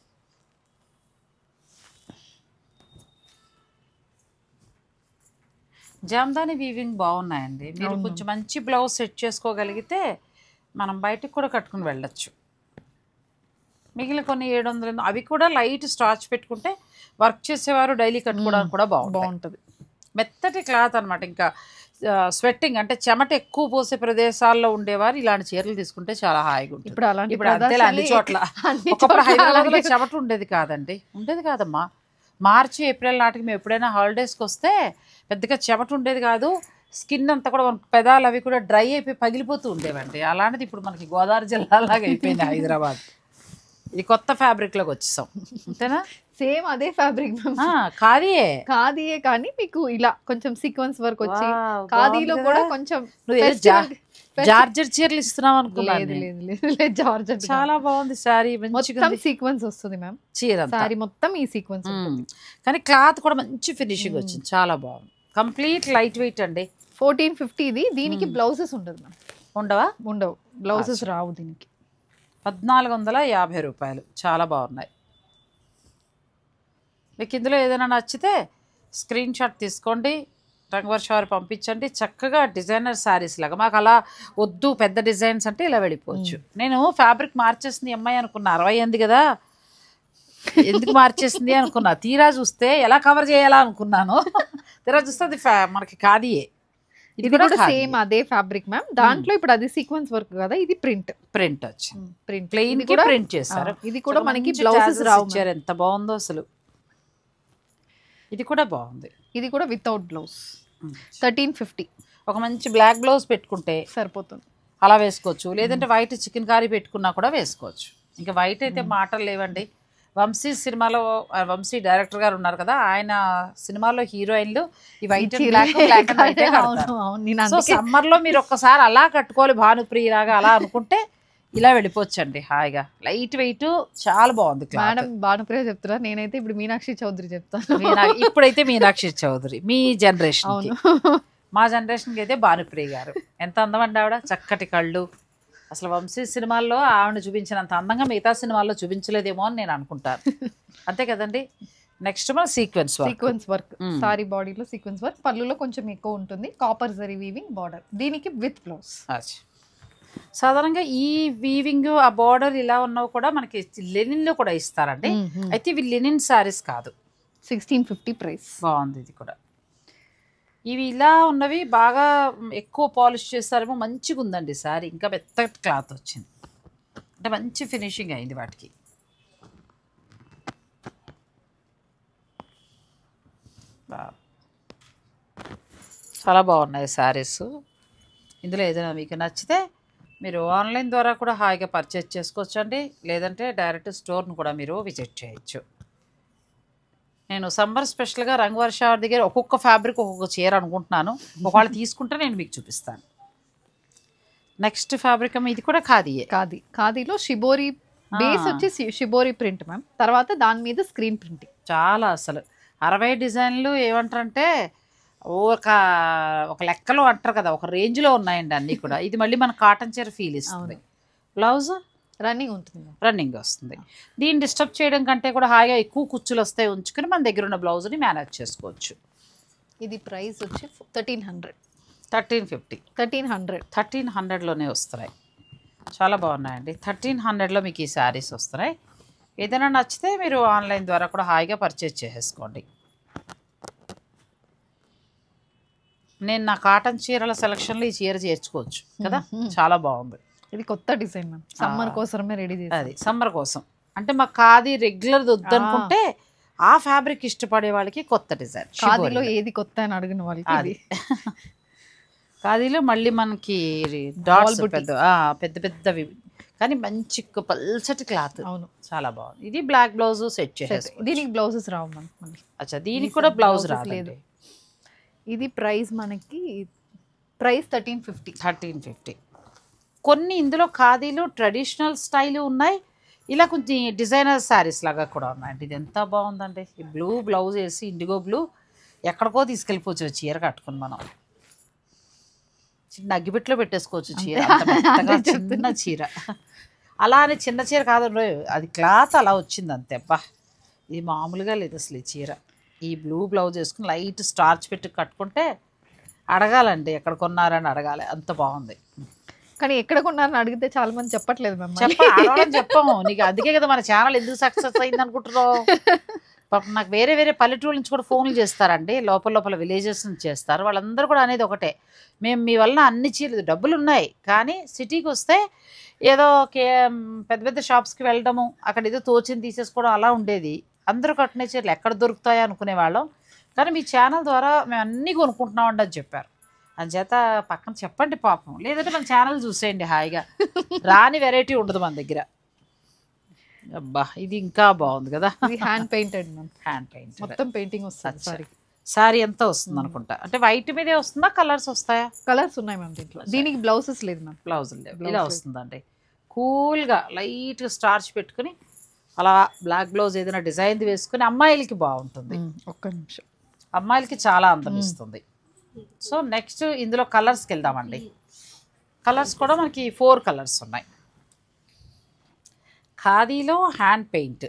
జామ్దాని వీవింగ్ బాగున్నాయండి. మీరు కొంచెం మంచి బ్లౌజ్ సెట్ చేసుకోగలిగితే మనం బయటకు కూడా కట్టుకుని వెళ్ళచ్చు. మిగిలిన కొన్ని 700 అవి కూడా లైట్ స్టార్చ్ పెట్టుకుంటే వర్క్ చేసేవారు డైలీ కట్టుకోవడానికి కూడా బాగుంటుంది. మెత్తటి క్లాత్ అనమాట. ఇంకా స్వెట్టింగ్ అంటే చెమట ఎక్కువ పోసే ప్రదేశాల్లో ఉండేవారు ఇలాంటి చీరలు తీసుకుంటే చాలా హాయిగా ఉంటుంది. ఇప్పుడు అంతే అన్ని చోట్ల. ఒకప్పుడు హైదరాబాద్లో చెమట ఉండేది కాదండి, ఉండేది కాదమ్మా. మార్చి ఏప్రిల్ నాటికి మేము ఎప్పుడైనా హాలిడేస్కి వస్తే పెద్దగా చెమట ఉండేది కాదు. స్కిన్ అంతా కూడా మన పెదాలు అవి కూడా డ్రై అయిపోయి పగిలిపోతూ ఉండేవండి. అలాంటిది ఇప్పుడు మనకి గోదావరి జిల్లాలాగా అయిపోయింది హైదరాబాద్. ఇది కొత్త ఫ్యాబ్రిక్లోకి వచ్చేసాం అంతేనా? సేమ్ అదే ఫ్యాబ్రిక్ ఖాదీయే ఖాదీయే కానీ మీకు ఇలా కొంచెం సీక్వెన్స్ వర్క్ వచ్చి ఖాదీలో కూడా కొంచెం జార్జెట్ చీరలు ఇస్తున్నాం లేదు అనుకున్నాను. లేదు లేదు లేదు జార్జెట్ చాలా బాగుంది శారీ, మొత్తం సీక్వెన్స్ వస్తుంది మ్యామ్. చీర సారీ మొత్తం ఈ సీక్వెన్స్ కానీ క్లాత్ కూడా మంచి ఫినిషింగ్ వచ్చింది, చాలా బాగుంది. కంప్లీట్ లైట్ వెయిట్ అండి. 1450 ఇది. దీనికి బ్లౌజెస్ ఉండదు మ్యామ్. ఉండవా? ఉండవు, బ్లౌజెస్ రావు దీనికి. 1450 రూపాయలు. చాలా బాగున్నాయి. మీకు ఇందులో ఏదైనా నచ్చితే స్క్రీన్ షాట్ తీసుకోండి, రంగవర్ష వారు పంపించండి. చక్కగా డిజైనర్ శారీస్ లాగా మాకు అలా వద్దు పెద్ద డిజైన్స్ అంటే ఇలా వెళ్ళిపోవచ్చు. నేను ఫ్యాబ్రిక్ మార్చేసింది అమ్మాయి అనుకున్నా, 68 కదా ఎందుకు మార్చేసింది అనుకున్నా. తీరా చూస్తే ఎలా కవర్ చేయాలా అనుకున్నాను. తీరా చూస్తే అది మనకి ఖాదీయే. ఇది కూడా సేమ్ అదే ఫ్యాబ్రిక్ మ్యామ్. దాంట్లో ఇప్పుడు అది సీక్వెన్స్ వర్క్ కదా, ఇది ప్రింట్ వచ్చింది. ప్రింట్ ప్లెయిన్ కి ప్రింట్ చేశారు. ఇది కూడా మనకి బ్లౌజెస్ రావు. ఎంత బాగుందో అసలు. ఇది కూడా బాగుంది. ఇది కూడా వితౌట్ బ్లౌజ్. 1350. ఒక మంచి బ్లాక్ బ్లౌజ్ పెట్టుకుంటే సరిపోతుంది, అలా వేసుకోవచ్చు. లేదంటే వైట్ చికెన్ కర్రీ పెట్టుకున్నా కూడా వేసుకోవచ్చు. ఇంకా వైట్ అయితే మాటలు లేవండి. వంశీ సినిమాలో వంశీ డైరెక్టర్ గారు ఉన్నారు కదా, ఆయన సినిమాలో హీరోయిన్లు ఈ white and black and white. So summer లో మీరు ఒక్కసారి అలా కట్టుకోవాలి భానుప్రియ లాగా అలా అనుకుంటే ఇలా వెళ్ళిపోవచ్చండి హాయిగా. లైట్ వెయిట్, చాలా బాగుంది. మేడం భానుప్రియ చెప్తారా, నేనైతే ఇప్పుడు మీనాక్షి చౌదరి చెప్తాను. ఇప్పుడైతే మీనాక్షి చౌదరి మీ జనరేషన్, మా జనరేషన్కి అయితే భానుప్రియ గారు. ఎంత అందం అండి ఆవిడ, చక్కటి కళ్ళు. అసలు వంశీ సినిమాల్లో ఆవిడ చూపించినంత అందంగా మిగతా సినిమాల్లో చూపించలేదేమో అని నేను అనుకుంటాను. అంతే కదండి. నెక్స్ట్ మన సీక్వెన్స్ వర్క్. సారీ బాడీలో సీక్వెన్స్ వర్క్, పళ్ళులో కొంచెం ఎక్కువ ఉంటుంది. కాపర్ జరీ వీవింగ్ బార్డర్, దీనికి విత్ బ్లౌజ్. సాధారణంగా ఈ వీవింగ్ ఆ బార్డర్ ఇలా ఉన్నవి కూడా మనకి లెనిన్ లో కూడా ఇస్తారండి. అయితే ఇవి లెనిన్ శారీస్ కాదు. 1650 ప్రైస్. బాగుంది ఇది కూడా. ఇవి ఇలా ఉన్నవి బాగా ఎక్కువ పాలిష్ చేస్తారేమో. మంచిగా ఉందండి శారీ, ఇంకా మెత్తటి క్లాత్ వచ్చింది, అంటే మంచి ఫినిషింగ్ అయింది వాటికి. చాలా బాగున్నాయి శారీస్. ఇందులో ఏదైనా మీకు నచ్చితే మీరు ఆన్లైన్ ద్వారా కూడా హాయిగా పర్చేజ్ చేసుకోవచ్చండి. లేదంటే డైరెక్ట్ స్టోర్ను కూడా మీరు విజిట్ చేయొచ్చు. నేను సమ్మర్ స్పెషల్గా రంగవర్ష దగ్గర ఒక్కొక్క ఫ్యాబ్రిక్ ఒక్కొక్క చీర అనుకుంటున్నాను. ఒకవేళ తీసుకుంటే నేను మీకు చూపిస్తాను. నెక్స్ట్ ఫ్యాబ్రిక్ ఇది కూడా ఖాదీయే. ఖాదీలో షిబోరి బేస్ వచ్చి షిబోరి ప్రింట్ మ్యామ్. తర్వాత దాని మీద స్క్రీన్ ప్రింటింగ్. చాలా అసలు 60 డిజైన్లు ఏమంటారంటే ఒక లెక్కలో అంటారు కదా, ఒక రేంజ్లో ఉన్నాయండి అన్నీ కూడా. ఇది మళ్ళీ మన కాటన్ చీర ఫీల్ ఇస్తుంది. బ్లౌజ్ రన్నింగ్ వస్తుంది. దీన్ని డిస్టర్బ్ చేయడం కంటే కూడా హాయిగా ఎక్కువ కుచ్చులు వస్తాయి ఉంచుకొని మన దగ్గర ఉన్న బ్లౌజ్ని మేనేజ్ చేసుకోవచ్చు. ఇది ప్రైస్ వచ్చి 1300. 1300లోనే వస్తున్నాయి. చాలా బాగున్నాయండి. 1300లో మీకు ఈ శారీస్ వస్తున్నాయి. ఏదైనా నచ్చితే మీరు ఆన్లైన్ ద్వారా కూడా హాయిగా పర్చేజ్ చేసేసుకోండి. నేను నా కాటన్ చీరల సెలక్షన్లో ఈ చీర చేర్చుకోవచ్చు కదా, చాలా బాగుంది. ఇది కొత్త డిజైన్ మ్యామ్, సమ్మర్ కోసమే రెడీ చేసి. అది సమ్మర్ కోసం అంటే మాకు ఖాదీ రెగ్యులర్ వద్దనుకుంటే ఆ ఫ్యాబ్రిక్ ఇష్టపడే వాళ్ళకి కొత్త డిజైన్. ఖాదీలో ఏది కొత్త అని అడిగిన వాళ్ళకి అది. ఖాదీలో మళ్ళీ మనకి డాట్స్ పెద్ద పెద్దవి కానీ మంచి పల్చటి క్లాత్. అవును, చాలా బాగుంది. ఇది బ్లాక్ బ్లౌజ్ సెట్ చేసేసి. దీనికి బ్లౌజెస్ రావు మనకి. అచ్చా, దీనికి కూడా బ్లౌజ్ రాలేదు. ఇది ప్రైస్ మనకి 1350. కొన్ని ఇందులో ఖాదీలు ట్రెడిషనల్ స్టైల్ ఉన్నాయి, ఇలా కొంచెం డిజైనర్ శారీస్ లాగా కూడా ఉన్నాయండి. ఇది ఎంత బాగుందండి. ఈ బ్లూ బ్లౌజ్ వేసి ఇండిగో బ్లూ ఎక్కడికో తీసుకెళ్ళిపోవచ్చు చీర కట్టుకుని. మనం చిన్న అగ్గిపెట్లో పెట్టేసుకోవచ్చు చీర, చిన్న చీర. అలా అని చిన్న చీర కాదు, అది క్లాత్ అలా వచ్చింది అంతే. అబ్బా ఇది మామూలుగా లేదు అసలు ఈ చీర. ఈ బ్లూ బ్లౌజ్ వేసుకుని లైట్ స్టార్చ్ పెట్టి కట్టుకుంటే అడగాలండి ఎక్కడ కొన్నారని అడగాలి, అంత బాగుంది. కానీ ఎక్కడ కొన్నారని అడిగితే చాలా మంది చెప్పట్లేదు మేము. చెప్పాము నీకు, అందుకే కదా మన ఛానల్ ఎందుకు సక్సెస్ అయింది అనుకుంటున్నావు. పాపం నాకు వేరే వేరే పల్లెటూరు నుంచి కూడా ఫోన్లు చేస్తారండి, లోపల విలేజెస్ నుంచి చేస్తారు. వాళ్ళందరూ కూడా అనేది ఒకటే, మేము మీ వలన అన్ని చీరలు డబ్బులు ఉన్నాయి కానీ సిటీకి వస్తే ఏదో పెద్ద పెద్ద షాప్స్కి వెళ్ళడము, అక్కడ ఏదో తోచింది తీసేసుకోవడం అలా ఉండేది. అందరూ కట్టిన చీరలు ఎక్కడ దొరుకుతాయో అనుకునేవాళ్ళం. కానీ మీ ఛానల్ ద్వారా మేము అన్నీ కొనుక్కుంటున్నామండి అని చెప్పారు. అంచేత పక్కన చెప్పండి పాపం, లేదంటే మన ఛానల్ చూసేయండి హాయిగా. రాని వెరైటీ ఉండదు మన దగ్గర. అబ్బా ఇది ఇంకా బాగుంది కదా. ఇది hand painted ma'am, hand paint మొత్తం పెయింటింగ్ వస్తుంది. సారీ సారీ ఎంత వస్తుంది అనుకుంటా, అంటే వైట్ మీదే వస్తుందా, కలర్స్ వస్తాయా? కలర్స్ ఉన్నాయి మ్యామ్ దీంట్లో. దీనికి బ్లౌజెస్ లేదు మ్యామ్. బ్లౌజ్ ఇలా వస్తుందండి. కూల్గా లైట్గా స్టార్చ్ పెట్టుకుని అలా బ్లాక్ బ్లౌజ్ ఏదైనా డిజైన్ వేసుకుని అమ్మాయిలకి బాగుంటుంది. ఒక్క నిమిషం. అమ్మాయిలకి చాలా అందం ఇస్తుంది. సో నెక్స్ట్ ఇందులో కలర్స్కి వెళ్దామండి. కలర్స్ కూడా మనకి 4 కలర్స్ ఉన్నాయి. ఖాదీలో హ్యాండ్ పెయింట్.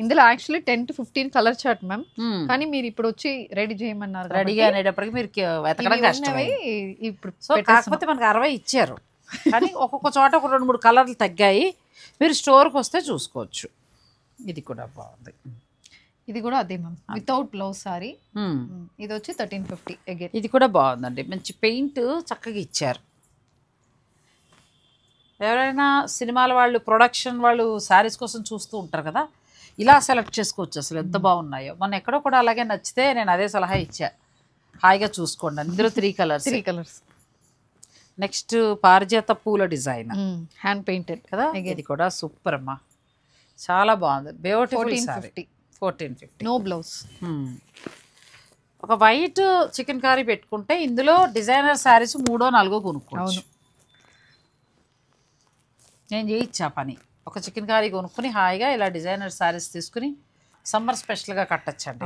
ఇందులో actually 10 to 15 colour chart ma'am. కానీ మీరు ఇప్పుడు వచ్చి రెడీ చేయమన్నారు. రెడీగా అనేటప్పటికి మీరు వెతకడం కష్టమే. ఇప్పుడు సో కాకపోతే మనకి 60 ఇచ్చారు, కానీ ఒక్కొక్క చోట ఒక 2-3 కలర్లు తగ్గాయి. మీరు స్టోర్కి వస్తే చూసుకోవచ్చు. ఇది కూడా బాగుంది. ఇది కూడా అదే మ్యామ్, వితౌట్ బ్లౌజ్ సారీ. ఇది వచ్చి 1350 అగైన్. ఇది కూడా బాగుందండి, మంచి పెయింట్ చక్కగా ఇచ్చారు. ఎవరైనా సినిమాల వాళ్ళు, ప్రొడక్షన్ వాళ్ళు శారీస్ కోసం చూస్తూ ఉంటారు కదా, ఇలా సెలెక్ట్ చేసుకోవచ్చు. అసలు ఎంత బాగున్నాయో. మొన్న ఎక్కడో కూడా అలాగే నచ్చితే నేను అదే సలహా ఇచ్చా, హాయిగా చూసుకోండి. ఇందులో 3 కలర్స్. 3 కలర్స్. నెక్స్ట్ పారిజాత పూల డిజైన్ హ్యాండ్ పెయింటెడ్ కదా. ఇది కూడా సూపర్ అమ్మా, చాలా బాగుంది. బ్యూటిఫుల్ సారీ. 1450. No blouse. ఒక వైట్ చికెన్ కర్రీ పెట్టుకుంటే ఇందులో డిజైనర్ శారీస్ 3-4 కొనుక్కోవచ్చు. నేను చేయించా పని. ఒక చికెన్ కర్రీ కొనుక్కుని హాయిగా ఇలా డిజైనర్ శారీస్ తీసుకుని సమ్మర్ స్పెషల్గా కట్టచ్చండి.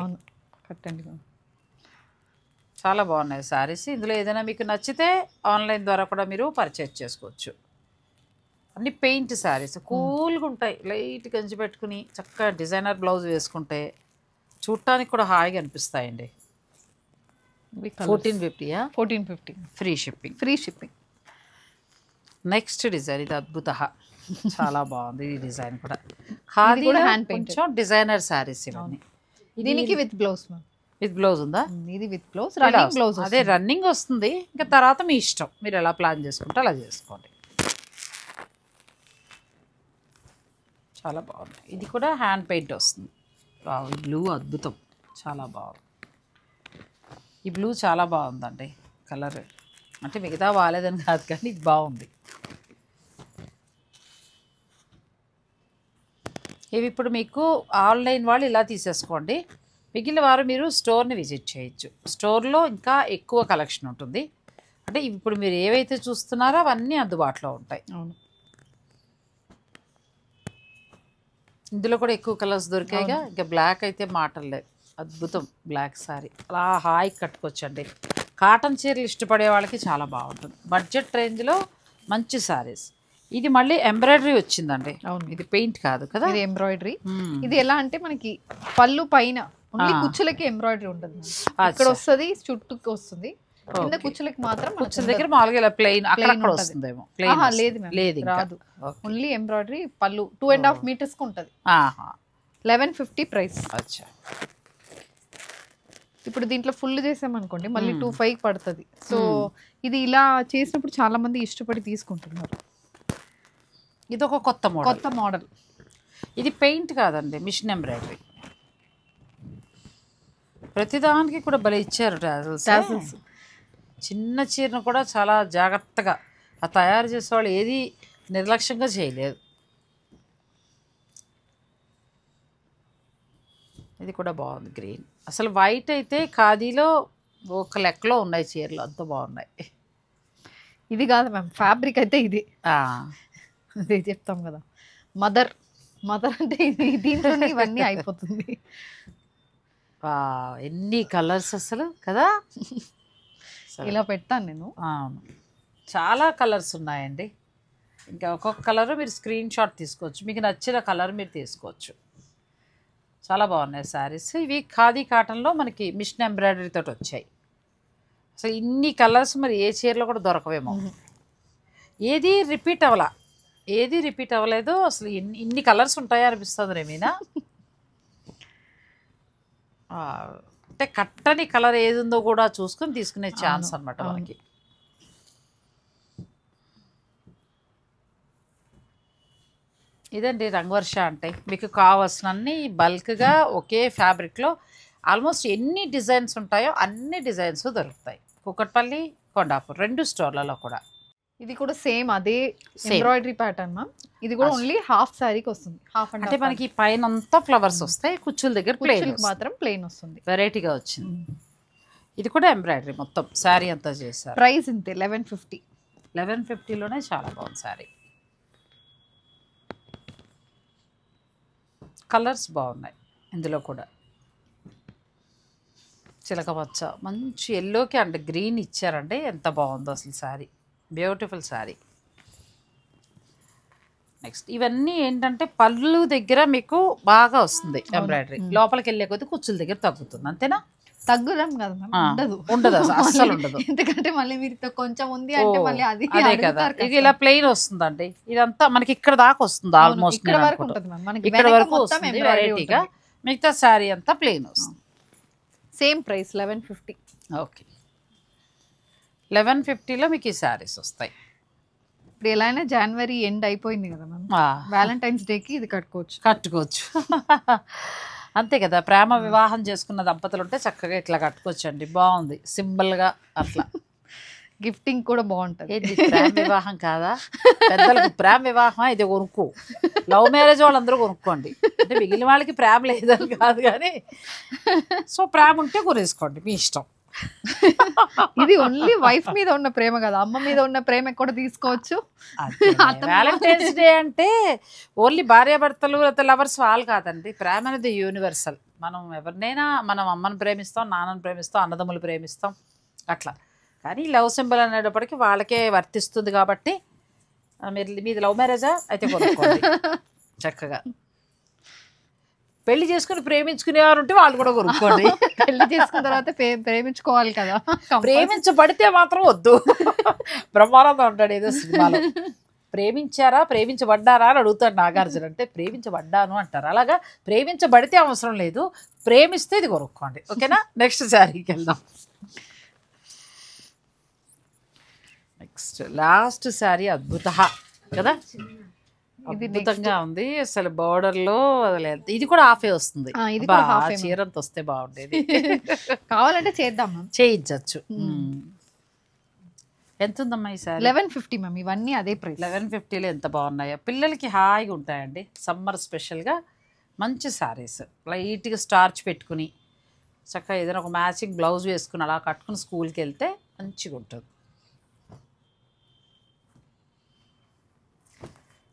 కట్టండి. చాలా బాగున్నాయి శారీస్. ఇందులో ఏదైనా మీకు నచ్చితే ఆన్లైన్ ద్వారా కూడా మీరు పర్చేజ్ చేసుకోవచ్చు. అన్ని పెయింట్ శారీస్ కూల్గా ఉంటాయి. లైట్ గంజి పెట్టుకుని చక్కగా డిజైనర్ బ్లౌజ్ వేసుకుంటే చూడటానికి కూడా హాయిగా అనిపిస్తాయండి. 1450. 1450 free shipping. Free shipping. Next design ఇది అద్భుత, చాలా బాగుంది ఈ డిజైన్ కూడా. ఖాదీ హ్యాండ్ పెయింట్, కొంచెం డిజైనర్ శారీస్ ఇవన్నీ. దీనికి with blouse ma'am. With blouse ఉందా? ఇది విత్ బ్లౌజ్, రన్నింగ్ బ్లౌజ్. అదే రన్నింగ్ వస్తుంది. ఇంకా తర్వాత మీ ఇష్టం, మీరు ఎలా ప్లాన్ చేసుకుంటే అలా చేసుకోండి. చాలా బాగుంది. ఇది కూడా హ్యాండ్ పెయింట్ వస్తుంది. ఈ బ్లూ అద్భుతం, చాలా బాగుంది. ఈ బ్లూ చాలా బాగుందండి కలర్. అంటే మిగతా బాగాలేదని కాదు, కానీ ఇది బాగుంది. ఇవి ఇప్పుడు మీకు ఆన్లైన్ వాళ్ళు ఇలా తీసేసుకోండి. మిగిలిన వారు మీరు స్టోర్ని విజిట్ చేయొచ్చు. స్టోర్లో ఇంకా ఎక్కువ కలెక్షన్ ఉంటుంది. అంటే ఇప్పుడు మీరు ఏవైతే చూస్తున్నారో అవన్నీ అందుబాటులో ఉంటాయి. అవును. ఇందులో కూడా ఎక్కువ కలర్స్ దొరికాయిగా. ఇంకా బ్లాక్ అయితే మాటలు లేదు. అద్భుతం బ్లాక్ సారీ, అలా హాయి కట్టుకోవచ్చండి. కాటన్ చీరలు ఇష్టపడే వాళ్ళకి చాలా బాగుంటుంది. బడ్జెట్ రేంజ్లో మంచి సారీస్. ఇది మళ్ళీ ఎంబ్రాయిడరీ వచ్చిందండి. అవును, ఇది పెయింట్ కాదు కదా, ఇది ఎంబ్రాయిడరీ. ఇది ఎలా అంటే మనకి పళ్ళు పైన ఓన్లీ కుచ్చులకి ఎంబ్రాయిడరీ ఉంటుంది. ఇక్కడ వస్తుంది, చుట్టూకి వస్తుంది. కింద కుచ్చులకి మాత్రం కుచ్చుల దగ్గర మామూలుగా ఇలా ప్లెయిన్ అక్కడ వస్తుందేమో. లేదు లేదు, రాదు. Only embroidery. పళ్ళు 2.5 మీటర్స్ కి ఉంటుంది. 1150 ప్రైస్. అచ్చా. ఇప్పుడు దీంట్లో ఫుల్ చేసామనుకోండి మళ్ళీ 25 పడుతుంది. సో ఇది ఇలా చేసినప్పుడు చాలా మంది ఇష్టపడి తీసుకుంటున్నారు. ఇది ఒక కొత్త మోడల్. ఇది పెయింట్ కాదండి, మిషన్ ఎంబ్రాయిడరీ. ప్రతిదానికి కూడా భలే ఇచ్చారు టాజిల్స్. చిన్న చీరను కూడా చాలా జాగ్రత్తగా ఆ తయారు చేసేవాళ్ళు ఏది నిర్లక్ష్యంగా చేయలేదు. ఇది కూడా బాగుంది గ్రీన్. అసలు వైట్ అయితే ఖాదీలో ఒక లెక్కలో ఉన్నాయి చీరలు, అంత బాగున్నాయి. ఇది కాదు మ్యామ్, ఫ్యాబ్రిక్ అయితే ఇది. అదే చెప్తాం కదా, మదర్ అంటే ఇది. దీంట్లో ఇవన్నీ అయిపోతుంది. ఎన్ని కలర్స్ అసలు కదా. ఇలా పెడతాను నేను. చాలా కలర్స్ ఉన్నాయండి. ఇంకా ఒక్కొక్క కలర్ మీరు స్క్రీన్ షాట్ తీసుకోవచ్చు. మీకు నచ్చిన కలర్ మీరు తీసుకోవచ్చు. చాలా బాగున్నాయి శారీస్. ఇవి ఖాదీ కాటన్లో మనకి మిషన్ ఎంబ్రాయిడరీ తోటి వచ్చాయి. అసలు ఇన్ని కలర్స్ మరి ఏ చీరలో కూడా దొరకవేమో. ఏది రిపీట్ అవ్వలేదు. అసలు ఇన్ని కలర్స్ ఉంటాయా అనిపిస్తుంది రేమీనా. అంటే కట్టని కలర్ ఏది ఉందో కూడా చూసుకొని తీసుకునే ఛాన్స్ అనమాట మనకి. ఇదండి రంగవర్ష అంటే. మీకు కావాల్సినన్ని బల్క్గా ఒకే ఫ్యాబ్రిక్లో ఆల్మోస్ట్ ఎన్ని డిజైన్స్ ఉంటాయో అన్ని డిజైన్స్ దొరుకుతాయి. కూకట్పల్లి, కొండాపూర్ 2 స్టోర్లలో కూడా. ఇది కూడా సేమ్ అదే ఎంబ్రాయిడరీ ప్యాటర్న్ మ్యామ్. ఇది కూడా ఓన్లీ హాఫ్ సారీకి వస్తుంది. హాఫ్ అండ్ అంటే మనకి పైన అంతా ఫ్లవర్స్ వస్తాయి, కుచ్చుల దగ్గర ప్లెయిన్ మాత్రం ప్లెయిన్ వస్తుంది. వెరైటీగా వచ్చింది. ఇది కూడా ఎంబ్రాయిడరీ మొత్తం శారీ అంతా చేశారు. ప్రైస్ ఇంతే 1150. 1150లోనే చాలా బాగుంది శారీ. కలర్స్ బాగున్నాయి ఇందులో కూడా. చిలక పచ్చ, మంచి ఎల్లోకి అండ్ గ్రీన్ ఇచ్చారండి. ఎంత బాగుందో అసలు శారీ, బ్యూటిఫుల్ శారీ. నెక్స్ట్ ఇవన్నీ ఏంటంటే పళ్ళు దగ్గర మీకు బాగా వస్తుంది ఎంబ్రాయిడరీ, లోపలికి వెళ్ళే కొద్ది కుచ్చుల దగ్గర తగ్గుతుంది. అంతేనా? తగ్గుదాం కదా మ్యామ్, ఉండదు ఉండదు అస్సలు ఉండదు. ఎందుకంటే మళ్ళీ మీరు కొంచెం ఉంది అంటే మళ్ళీ అది అదే కదా. ఇది ఇలా ప్లెయిన్ వస్తుందండి. ఇదంతా మనకి ఇక్కడ దాకా వస్తుంది ఆల్మోస్ట్. ఇక్కడ వరకు ఉంటుంది మ్యామ్, మనకి ఇక్కడ వరకు వస్తుంది వెరైటీగా. మిగతా శారీ అంతా ప్లెయిన్ వస్తుంది. Same price 1150. ఓకే, 1150లో మీకు ఈ శారీస్ వస్తాయి. ఇప్పుడు ఎలా అయినా జనవరి ఎండ్ అయిపోయింది కదా మ్యామ్, వ్యాలంటైన్స్ డేకి ఇది కట్టుకోవచ్చు. అంతే కదా, ప్రేమ వివాహం చేసుకున్న దంపతులు ఉంటే చక్కగా ఇట్లా కట్టుకోవచ్చు అండి. బాగుంది సింపుల్గా అట్లా. గిఫ్టింగ్ కూడా బాగుంటుంది. ఏంటి ప్రేమ వివాహం కాదా? పెద్దలకు ప్రేమ వివాహం ఇది కొనుక్కో. లవ్ మ్యారేజ్ వాళ్ళందరూ కొనుక్కోండి. అంటే మిగిలిన వాళ్ళకి ప్రేమ లేదని కాదు కానీ, సో ప్రేమ ఉంటే కొనేసుకోండి, మీ ఇష్టం. ఇది ఓన్లీ వైఫ్ మీద ఉన్న ప్రేమ కదా, అమ్మ మీద ఉన్న ప్రేమ కూడా తీసుకోవచ్చు. వ్యాలంటైన్స్ డే అంటే ఓన్లీ భార్యాభర్తలు లవర్స్ వాళ్ళు కాదండి. ప్రేమ అనేది యూనివర్సల్. మనం ఎవరినైనా, మనం అమ్మని ప్రేమిస్తాం, నాన్నని ప్రేమిస్తాం, అన్నదమ్ములు ప్రేమిస్తాం అట్లా. కానీ లవ్ సింబల్ అనేటప్పటికీ వాళ్ళకే వర్తిస్తుంది కాబట్టి, మీది లవ్ మ్యారేజా అయితే కొనుక్కోండి చక్కగా. పెళ్లి చేసుకుని ప్రేమించుకునేవారు ఉంటే వాళ్ళు కూడా కొనుక్కోండి. పెళ్లి చేసుకున్న తర్వాత ప్రేమించుకోవాలి కదా. ప్రేమించబడితే మాత్రం వద్దు. బ్రహ్మానందం ఉంటాడు ఏదో సినిమాలో, ప్రేమించారా ప్రేమించబడ్డారా అని అడుగుతాడు నాగార్జున. అంటే ప్రేమించబడ్డాను అంటారు. అలాగా ప్రేమించబడితే అవసరం లేదు, ప్రేమిస్తే ఇది కొనుక్కోండి. ఓకేనా? నెక్స్ట్ శారీకి వెళ్దాం. నెక్స్ట్ లాస్ట్ శారీ అద్భుత కదా, అద్భుతంగా ఉంది అసలు. బోర్డర్ లో ఇది కూడా హాఫే వస్తుంది. చీరంత వస్తే బాగుండేది. కావాలంటే చేద్దాం, చేయించచ్చు. ఎంత ఉందమ్మా ఈ సారీ? 1150 మ్యామ్. ఇవన్నీ అదే ప్రైస్. 1150లో ఎంత బాగున్నాయో. పిల్లలకి హాయిగా ఉంటాయండి సమ్మర్ స్పెషల్గా. మంచి శారీస్ లైట్గా స్టార్చ్ పెట్టుకుని చక్కగా ఏదైనా ఒక మ్యాచింగ్ బ్లౌజ్ వేసుకుని అలా కట్టుకుని స్కూల్కి వెళ్తే మంచిగా ఉంటుంది.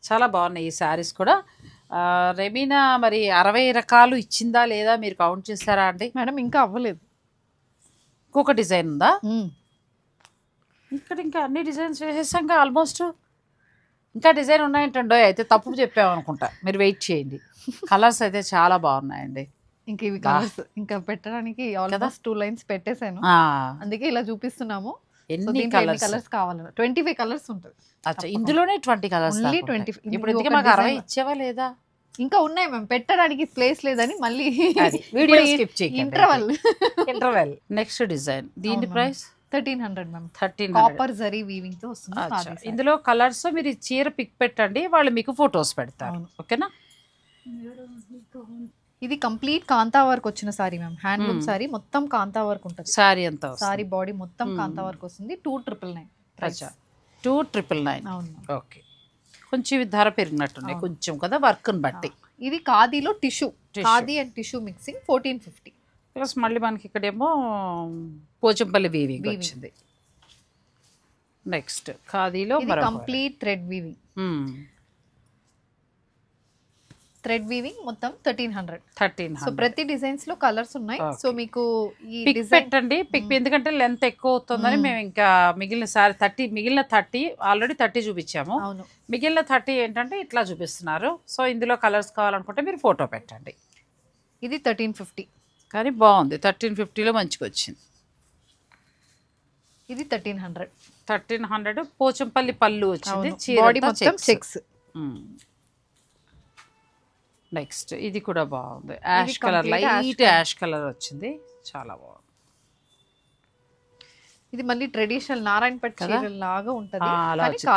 చాలా బాగున్నాయి ఈ శారీస్ కూడా. రెమీనా మరి 60 రకాలు ఇచ్చిందా లేదా మీరు కౌంట్ చేస్తారా అండి? మేడం ఇంకా అవ్వలేదు. ఇంకొక డిజైన్ ఉందా ఇక్కడ? ఇంకా అన్ని డిజైన్స్ వేసేసాక ఆల్మోస్ట్. ఇంకా డిజైన్ ఉన్నాయంటండో, అయితే తప్పు చెప్పామనుకుంటా. మీరు వెయిట్ చేయండి. కలర్స్ అయితే చాలా బాగున్నాయండి. ఇంకా ఇవి కలర్స్ ఇంకా పెట్టడానికి ఆల్మోస్ట్ 2 లైన్స్ పెట్టేశాను, అందుకే ఇలా చూపిస్తున్నాము. ఎన్ని కలర్స్ కావాలి? 25 కలర్స్ ఉంటుంది. అచ్చా, ఇందులోనే 20 కలర్స్. ఇప్పుడు ఎందుకు మాకు 60 ఇచ్చేవా లేదా? ఇంకా ఉన్నాయి మ్యామ్, పెట్టడానికి ప్లేస్ లేదని మళ్ళీ వీడియో స్కిప్ చేయండి. ఇంటర్వెల్. నెక్స్ట్ డిజైన్, దీని price 1300 ma'am. 1300. Copper zari weaving తో వస్తుంది. ఇందులో కలర్స్ మీరు చీర పిక్ పెట్టండి, వాళ్ళు మీకు ఫొటోస్ పెడతారు. ఓకేనా? ఇది కంప్లీట్ కాంతా వర్క్ వచ్చిన సారీ మ్యామ్. హ్యాండ్లూమ్ సారీ, మొత్తం కాంతా వర్క్ ఉంటుంది. సారీ అంతా సారీ బాడీ మొత్తం కాంతా వర్క్ వస్తుంది. 2999. 2999. ఓకే, కొంచెం ధర పెరిగినట్టున్నాయి కొంచెం కదా వర్క్ని బట్టి. ఇది ఖాదీలో tissue, khadi and tissue mixing 1450. Plus మళ్ళీ మనకి ఇక్కడేమో పోచంపల్లి వీవింగ్ వచ్చింది. నెక్స్ట్ ఖాదీలో complete thread weaving. Thread weaving మొత్తం 1300. సో ప్రతి డిజైన్స్ లో కలర్స్ ఉన్నాయి. సో మీకు ఈ పిక్ పెట్టండి, పిక్. ఎందుకంటే లెంత్ ఎక్కువ అవుతుందని మేము ఇంకా మిగిలిన సారీ 30, మిగిలిన 30 ఆల్రెడీ 30 చూపించాము. మిగిలిన 30 ఏంటంటే ఇట్లా చూపిస్తున్నారు. సో ఇందులో కలర్స్ కావాలనుకుంటే మీరు ఫోటో పెట్టండి. ఇది 1350 కానీ బాగుంది. 1350లో మంచిగా వచ్చింది. ఇది 1300. 1300 పోచంపల్లి పళ్ళు వచ్చింది. బాడీ మొత్తం చెక్స్. నెక్స్ట్ ఇది కూడా బాగుంది. Ash colour, light ash colour వచ్చింది, చాలా బాగుంది. ఇది మళ్ళీ ట్రెడిషనల్ నారాయణపేట చీర లాగా ఉంటది.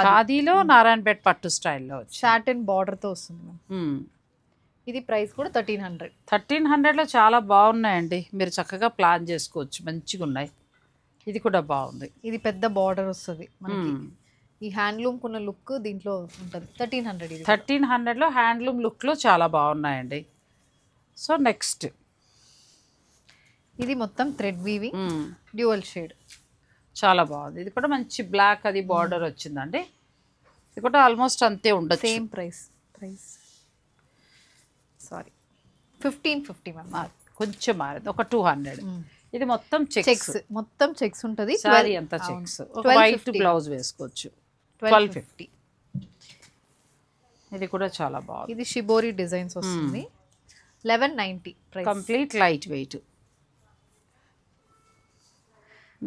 ఖాదీలో నారాయణపేట పట్టు స్టైల్లో వచ్చి సాటిన్ బార్డర్ తో వస్తుంది. ఇది ప్రైస్ కూడా 1300. 1300లో చాలా బాగున్నాయండి. మీరు చక్కగా ప్లాన్ చేసుకోవచ్చు, మంచిగా ఉన్నాయి. ఇది కూడా బాగుంది. ఇది పెద్ద బార్డర్ వస్తుంది మనకి. ఈ హ్యాండ్లూమ్ కున్న లుక్ దీంట్లో ఉంటుంది. 1300 ఇది. 1300లో హ్యాండ్లూమ్ లుక్లో చాలా బాగున్నాయండి. సో నెక్స్ట్ ఇది మొత్తం థ్రెడ్ వీవింగ్ డ్యూయల్ షేడ్, చాలా బాగుంది. ఇది కూడా మంచి బ్లాక్ అది బార్డర్ వచ్చిందండి. ఇది కూడా ఆల్మోస్ట్ అంతే ఉండదు. Same price sorry 1550 ma'am. కొంచెం మారింది, ఒక 200. ఇది మొత్తం చెక్స్, మొత్తం చెక్స్ ఉంటుంది. సారీ అంతా చెక్స్. ఒక వైట్ బ్లౌజ్ వేసుకోవచ్చు. 1250. ఇది కూడా చాలా బాగుంది. ఇది షిబోరి డిజైన్స్ వస్తుంది. 1190 price. Complete light weight.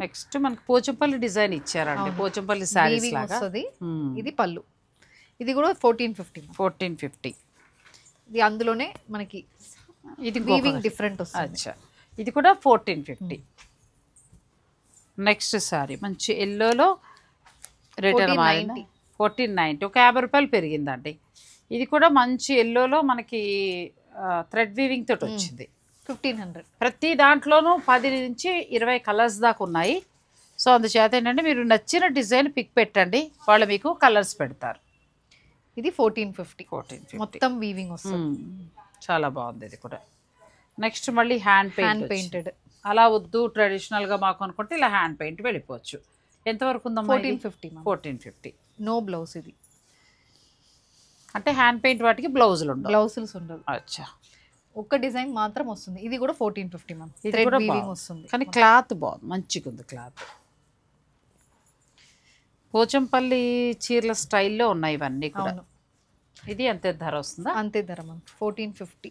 Next మనకి పోచంపల్లి డిజైన్ ఇచ్చారండి, పోచంపల్లి సారీస్ లాగా వస్తుంది. ఇది పళ్ళు. ఇది కూడా 1450. ఇది అందులోనే మనకి ఇది వీవింగ్ డిఫరెంట్ వస్తుంది. అచ్చా, ఇది కూడా 1450. నెక్స్ట్ సారీ మంచి ఎల్లోలో రిటర్న్ మారింది. 1490, ఒక 50 రూపాయలు పెరిగిందండి. ఇది కూడా మంచి ఎల్లోలో మనకి థ్రెడ్ వీవింగ్ తోటి వచ్చింది. 1500. ప్రతి దాంట్లోనూ 10 నుంచి 20 కలర్స్ దాకా ఉన్నాయి. సో అందుచేత ఏంటంటే మీరు నచ్చిన డిజైన్ పిక్ పెట్టండి, వాళ్ళు మీకు కలర్స్ పెడతారు. ఇది 1450. మొత్తం వీవింగ్ వస్తుంది. చాలా బాగుంది ఇది కూడా. నెక్స్ట్ మళ్ళీ హ్యాండ్ పెయింటెడ్. అలా వద్దు ట్రెడిషనల్గా మాకు అనుకుంటే ఇలా హ్యాండ్ పెయింట్ వెళ్ళిపోవచ్చు. ఎంతవరకు ఉందమ్మా? 1450. నో బ్లౌజ్ ఇది. అంటే హ్యాండ్ పెయింట్ వాటికి బ్లౌజులు ఉండవు. అచ్చా, ఒక్క డిజైన్ మాత్రం వస్తుంది. ఇది కూడా 1450 మ్యామ్. ఇది కూడా వస్తుంది, కానీ క్లాత్ బాగుంది, మంచిగా ఉంది క్లాత్. పోచంపల్లి చీరల స్టైల్లో ఉన్నాయి ఇవన్నీ కూడా. ఇది అంతే ధర వస్తుందా? అంతే ధర మ్యామ్. 1450.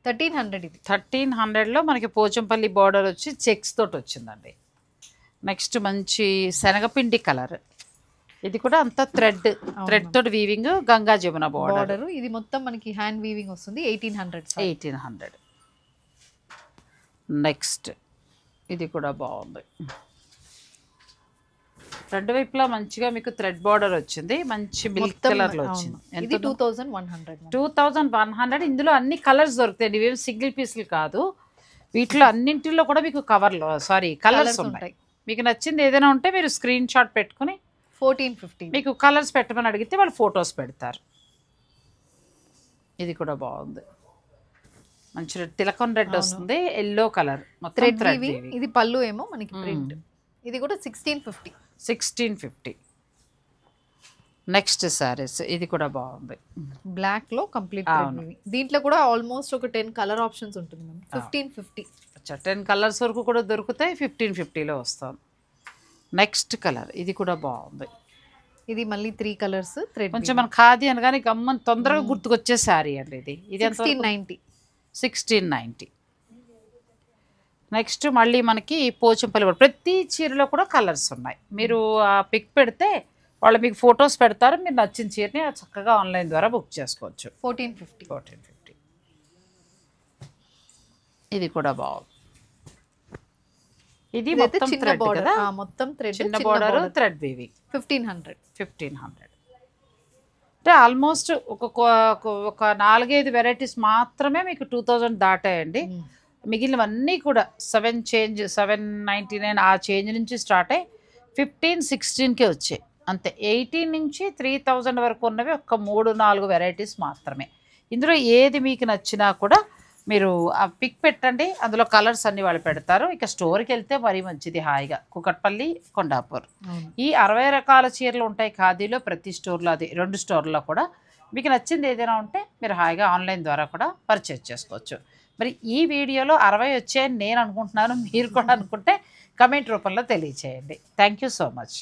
1300 ఇది. 1300లో మనకి పోచంపల్లి బార్డర్ వచ్చి చెక్స్ తోటి వచ్చిందండి. నెక్స్ట్ మంచి శనగపిండి కలర్. ఇది కూడా అంత థ్రెడ్ తోటి వీవింగ్, గంగా జమున బార్డర్. ఇది మొత్తం మనకి హ్యాండ్ వీవింగ్ వస్తుంది. 1800. నెక్స్ట్ ఇది కూడా బాగుంది. రెండు వైపులా మంచిగా మీకు థ్రెడ్ బార్డర్ వచ్చింది, మంచి మిల్క్ కలర్ లో వచ్చింది. ఇది 2100. 2100. ఇందులో అన్ని కలర్స్ దొరుకుతాయి, ఇవేం సింగిల్ పీసులు కాదు. వీటిలో అన్నింటిలో కూడా మీకు కలర్స్ ఉంటాయి. మీకు నచ్చింది ఏదైనా ఉంటే మీరు స్క్రీన్ షాట్ పెట్టుకుని 1450 మీకు కలర్స్ పెట్టమని అడిగితే వాళ్ళు ఫొటోస్ పెడతారు. ఇది కూడా బాగుంది, మంచి తిలకం రెడ్ వస్తుంది, ఎల్లో కలర్ మొత్తం థ్రెడ్ వీవింగ్. ఇది పళ్ళు ఏమో మనకి ప్రింట్. ఇది కూడా 1650. నెక్స్ట్ సారీస్ ఇది కూడా బాగుంది, బ్లాక్ లో కంప్లీట్. దీంట్లో కూడా ఆల్మోస్ట్ ఒక 10 కలర్ ఆప్షన్స్ ఉంటుంది. 1550. 10 కలర్స్ వరకు కూడా దొరుకుతాయి. 1550లో వస్తాం. నెక్స్ట్ కలర్ ఇది కూడా బాగుంది. ఇది మళ్ళీ 3 కలర్స్ థ్రెడ్. కొంచెం మన ఖాదీ అనగానే గమ్మని తొందరగా గుర్తుకొచ్చే శారీ అండి ఇది. ఇది 1690. నెక్స్ట్ మళ్ళీ మనకి పోచంపల్లి ప్రతి చీరలో కూడా కలర్స్ ఉన్నాయి. మీరు ఆ పిక్ పెడితే వాళ్ళు మీకు ఫొటోస్ పెడతారు, మీరు నచ్చిన చీరని చక్కగా ఆన్లైన్ ద్వారా బుక్ చేసుకోవచ్చు. 1450. ఇది కూడా బాగుంది. ఇది మొత్తం థ్రెడ్ కదా, మొత్తం థ్రెడ్, చిన్న బార్డర్, థ్రెడ్ వీవింగ్. 1500. అంటే ఆల్మోస్ట్ ఒక 4-5 వెరైటీస్ మాత్రమే మీకు 2000 దాటాయండి. మిగిలినవన్నీ కూడా 799 ఆ చేంజ్ నుంచి స్టార్ట్ అయ్యి 15-16కే వచ్చాయి అంతే. 18 నుంచి 3000 వరకు ఉన్నవి ఒక 3-4 వెరైటీస్ మాత్రమే. ఇందులో ఏది మీకు నచ్చినా కూడా మీరు ఆ పిక్ పెట్టండి, అందులో కలర్స్ అన్ని వాళ్ళు పెడతారు. ఇక స్టోర్కి వెళ్తే మరీ మంచిది, హాయిగా కుకట్పల్లి, కొండాపూర్. ఈ 60 రకాల చీరలు ఉంటాయి ఖాదీలో, ప్రతి స్టోర్లో, అది 2 స్టోర్లో కూడా. మీకు నచ్చింది ఏదైనా ఉంటే మీరు హాయిగా ఆన్లైన్ ద్వారా కూడా పర్చేజ్ చేసుకోవచ్చు. మరి ఈ వీడియోలో 60 వచ్చాయని నేను అనుకుంటున్నాను, మీరు కూడా అనుకుంటే కమెంట్ రూపంలో తెలియచేయండి. Thank you so much.